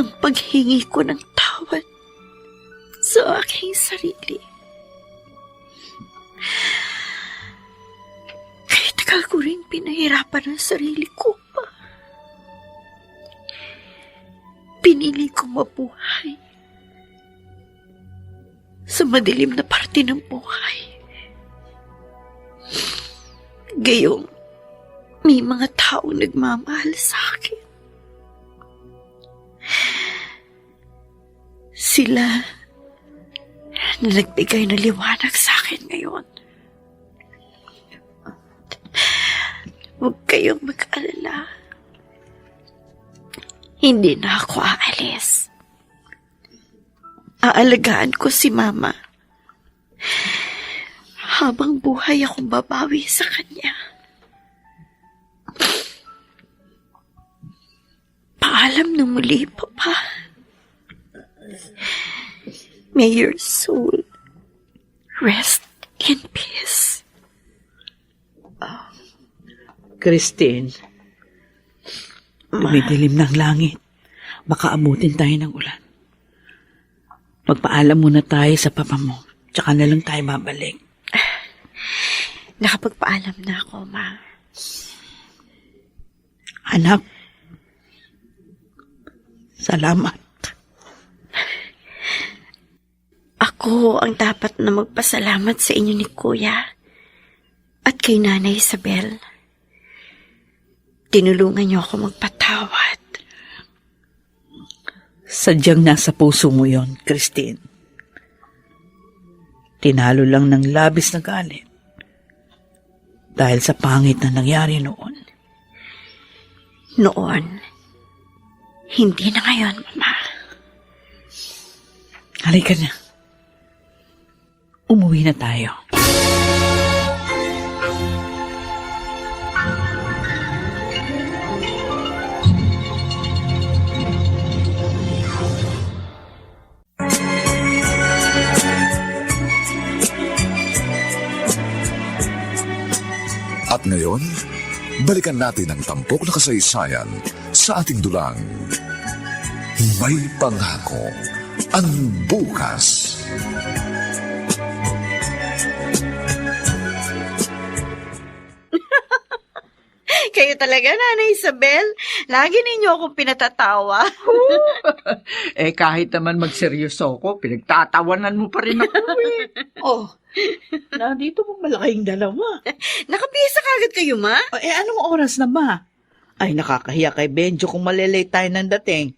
Ang paghingi ko ng tawad sa aking sarili. Kaya tagal ko rin pinahirapan ang sarili ko pa. Pinili ko mabuhay sa madilim na parte ng buhay. Gayong may mga taong nagmamahal sa akin. Sila na nagbigay ng liwanag sa akin ngayon. Huwag kayong mag-alala. Hindi na ako aalis. Aalagaan ko si Mama. Habang buhay akong babawi sa kanya. Paalam na muli, Papa. May your soul rest in peace. Christine, dumidilim ng langit. Baka abutin tayo ng ulan. Magpaalam muna tayo sa papa mo. Tsaka na lang tayo babalik. Nakapagpaalam na ako, Ma. Anak, salamat. Ako ang dapat na magpasalamat sa inyo ni Kuya at kay Nanay Isabel. Tinulungan niyo ako magpatawad. Sadyang nasa puso mo yon, Christine. Tinalo lang ng labis na galit dahil sa pangit na nangyari noon. Noon, hindi na ngayon, Mama. Halika na. Umuwi na tayo. At ngayon, balikan natin ang tampok na kasaysayan sa ating dulang. May pangako ang bukas. Kayo talaga, Nanay Isabel. Lagi ninyo akong pinatatawa. Kahit naman magseryoso ako, pinagtatawanan mo pa rin ako eh. Oh, nandito mo malaking dalawa. Nakapisa ka kagad kayo, ma? Anong oras na ba? Ay, nakakahiya kay Benjo kung malilate tayo ng dating.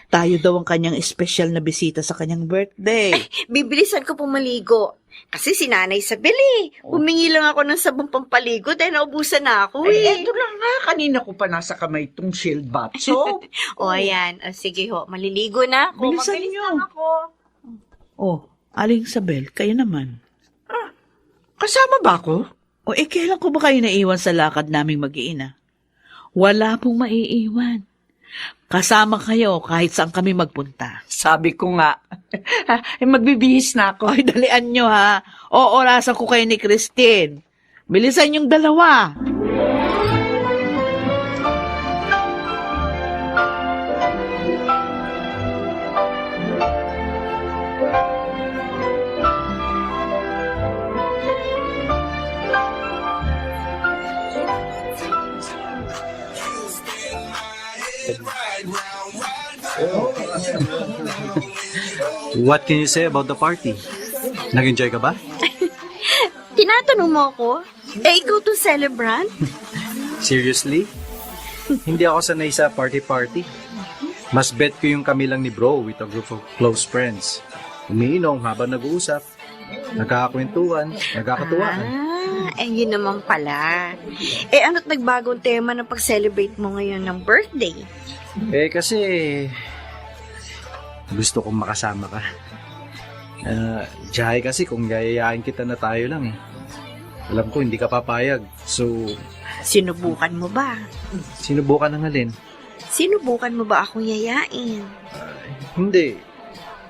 Tayo daw ang kanyang espesyal na bisita sa kanyang birthday. Bibilisan ko pumaligo. Kasi si Nanay Isabel Humingi lang ako ng sabong pampaligo dahil naubusan na ako Eto lang nga, kanina ko pa nasa kamay itong shield bath soap. O, ayan. Sige ho, maliligo na ako. Bilisan Mabilis niyo. lang ako. Oh, Aling Isabel, kayo naman. Kasama ba ako? Kailan ko ba kayo naiwan sa lakad naming mag-iina? Wala pong maiiwan. Kasama kayo kahit saan kami magpunta. Sabi ko nga, magbibihis na ako. Ay, dalian nyo ha. Orasan ko kayo ni Christine. Bilisan yung dalawa. What can you say about the party? Nag-enjoy ka ba? Tinatanong mo ako? Ikaw to celebrant? Seriously? Hindi ako sanay sa party-party. Mas bet ko yung kami lang ni bro with a group of close friends. Umiinom habang nag-uusap, nagkakakwentuhan, nagkakatuwaan. Yun naman pala. Ano't nagbagong tema ng pag-celebrate mo ngayon ng birthday? Kasi gusto kong makasama ka. Jahay kasi kung gayayain kita na tayo lang Alam ko hindi ka papayag. So, Sinubukan mo ba? sinubukan ng alin? Sinubukan mo ba akong yayain? Hindi.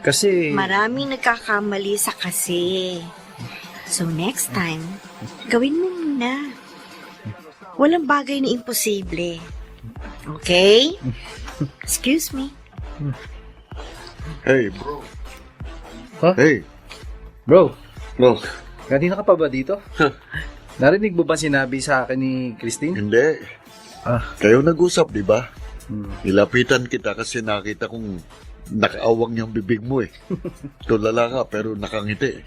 Kasi... Maraming nagkakamali sa kasi. So next time, gawin mo muna. Walang bagay na imposible. Okay? Excuse me. Hey, bro. Huh? Hey, Bro, bro. kanina ka pa ba dito? Narinig mo ba sinabi sa akin ni Christine? Hindi. Kayo nag-usap, di ba? Nilapitan kita kasi nakita kong nakaawang yung bibig mo Tulala ka pero nakangiti.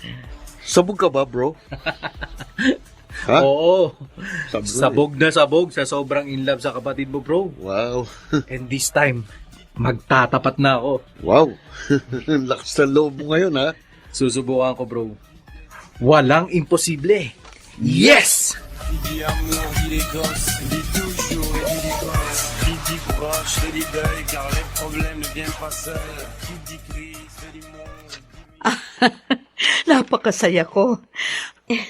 Sabog ka ba, bro? Ha? Oo. Sabog Sabog na sabog sa sobrang in love sa kapatid mo, bro. Wow. And this time, magtatapat na ako. Wow. Lakas ng loob mo ngayon, ha? Susubukan ko, bro. Walang imposible. Yes! Napakasaya ko.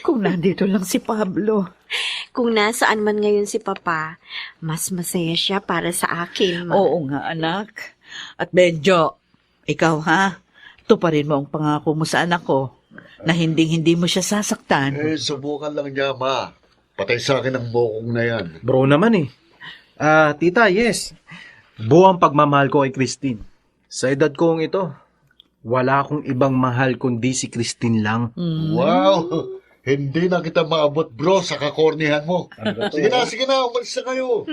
Kung nandito lang si Pablo. Kung nasaan man ngayon si Papa, mas masaya siya para sa akin, Ma. Oo nga, anak. At Benjo, ikaw ha, tuparin mo ang pangako mo sa anak ko na hindi mo siya sasaktan. Subukan lang niya, ma. Patay sa akin ang bokong na yan. Bro naman tita, yes. Buwang pagmamahal ko kay Christine. Sa edad kong ito, wala akong ibang mahal kundi si Christine lang. Wow. Hindi na kita maabot, bro, sa kakornihan mo. Sige na, umalis na kayo.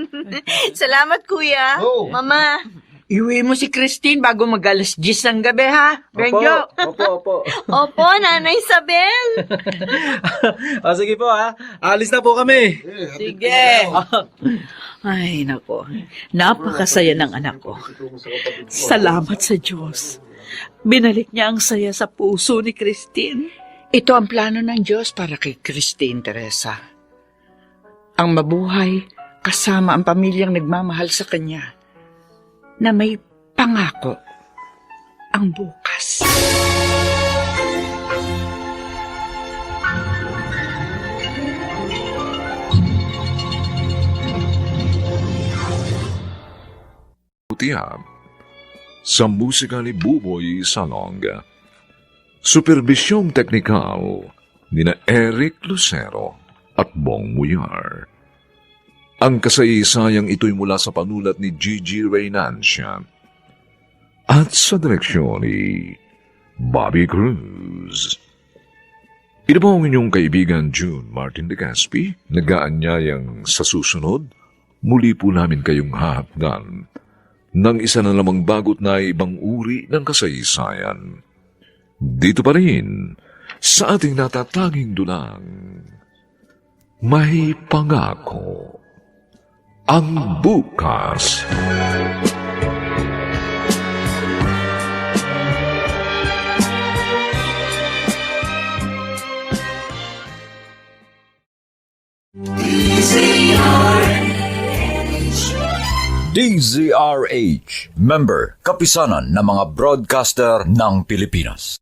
Salamat, Kuya. Oh. Mama. Iuwi mo si Christine bago mag-alas 10 ng gabi, ha? Benjo? Opo. Opo, Nanay Isabel. Sige po alis na po kami. Sige. Ay, nako. Napakasaya ng anak ko. Salamat sa Diyos. Binalik niya ang saya sa puso ni Christine. Ito ang plano ng Diyos para kay Christine, Teresa. Ang mabuhay kasama ang pamilyang nagmamahal sa Kanya na may pangako ang bukas. Tiyab sa musika ni Buboy Salong. Supervisyong teknikal ni na Eric Lucero at Bong Muyar. Ang kasaysayang ito'y mula sa panulat ni Gigi Reynancia at sa direksyon ni Bobby Cruz. Ito po ang inyong kaibigan June Martin de Gaspi, nag-aanyayang sa susunod, muli po namin kayong hahapdan ng isa na lamang bagot na ibang uri ng kasaysayan. Dito pa rin sa ating natatanging dulang, May pangako ang bukas. DZRH, member, kapisanan ng mga broadcaster ng Pilipinas.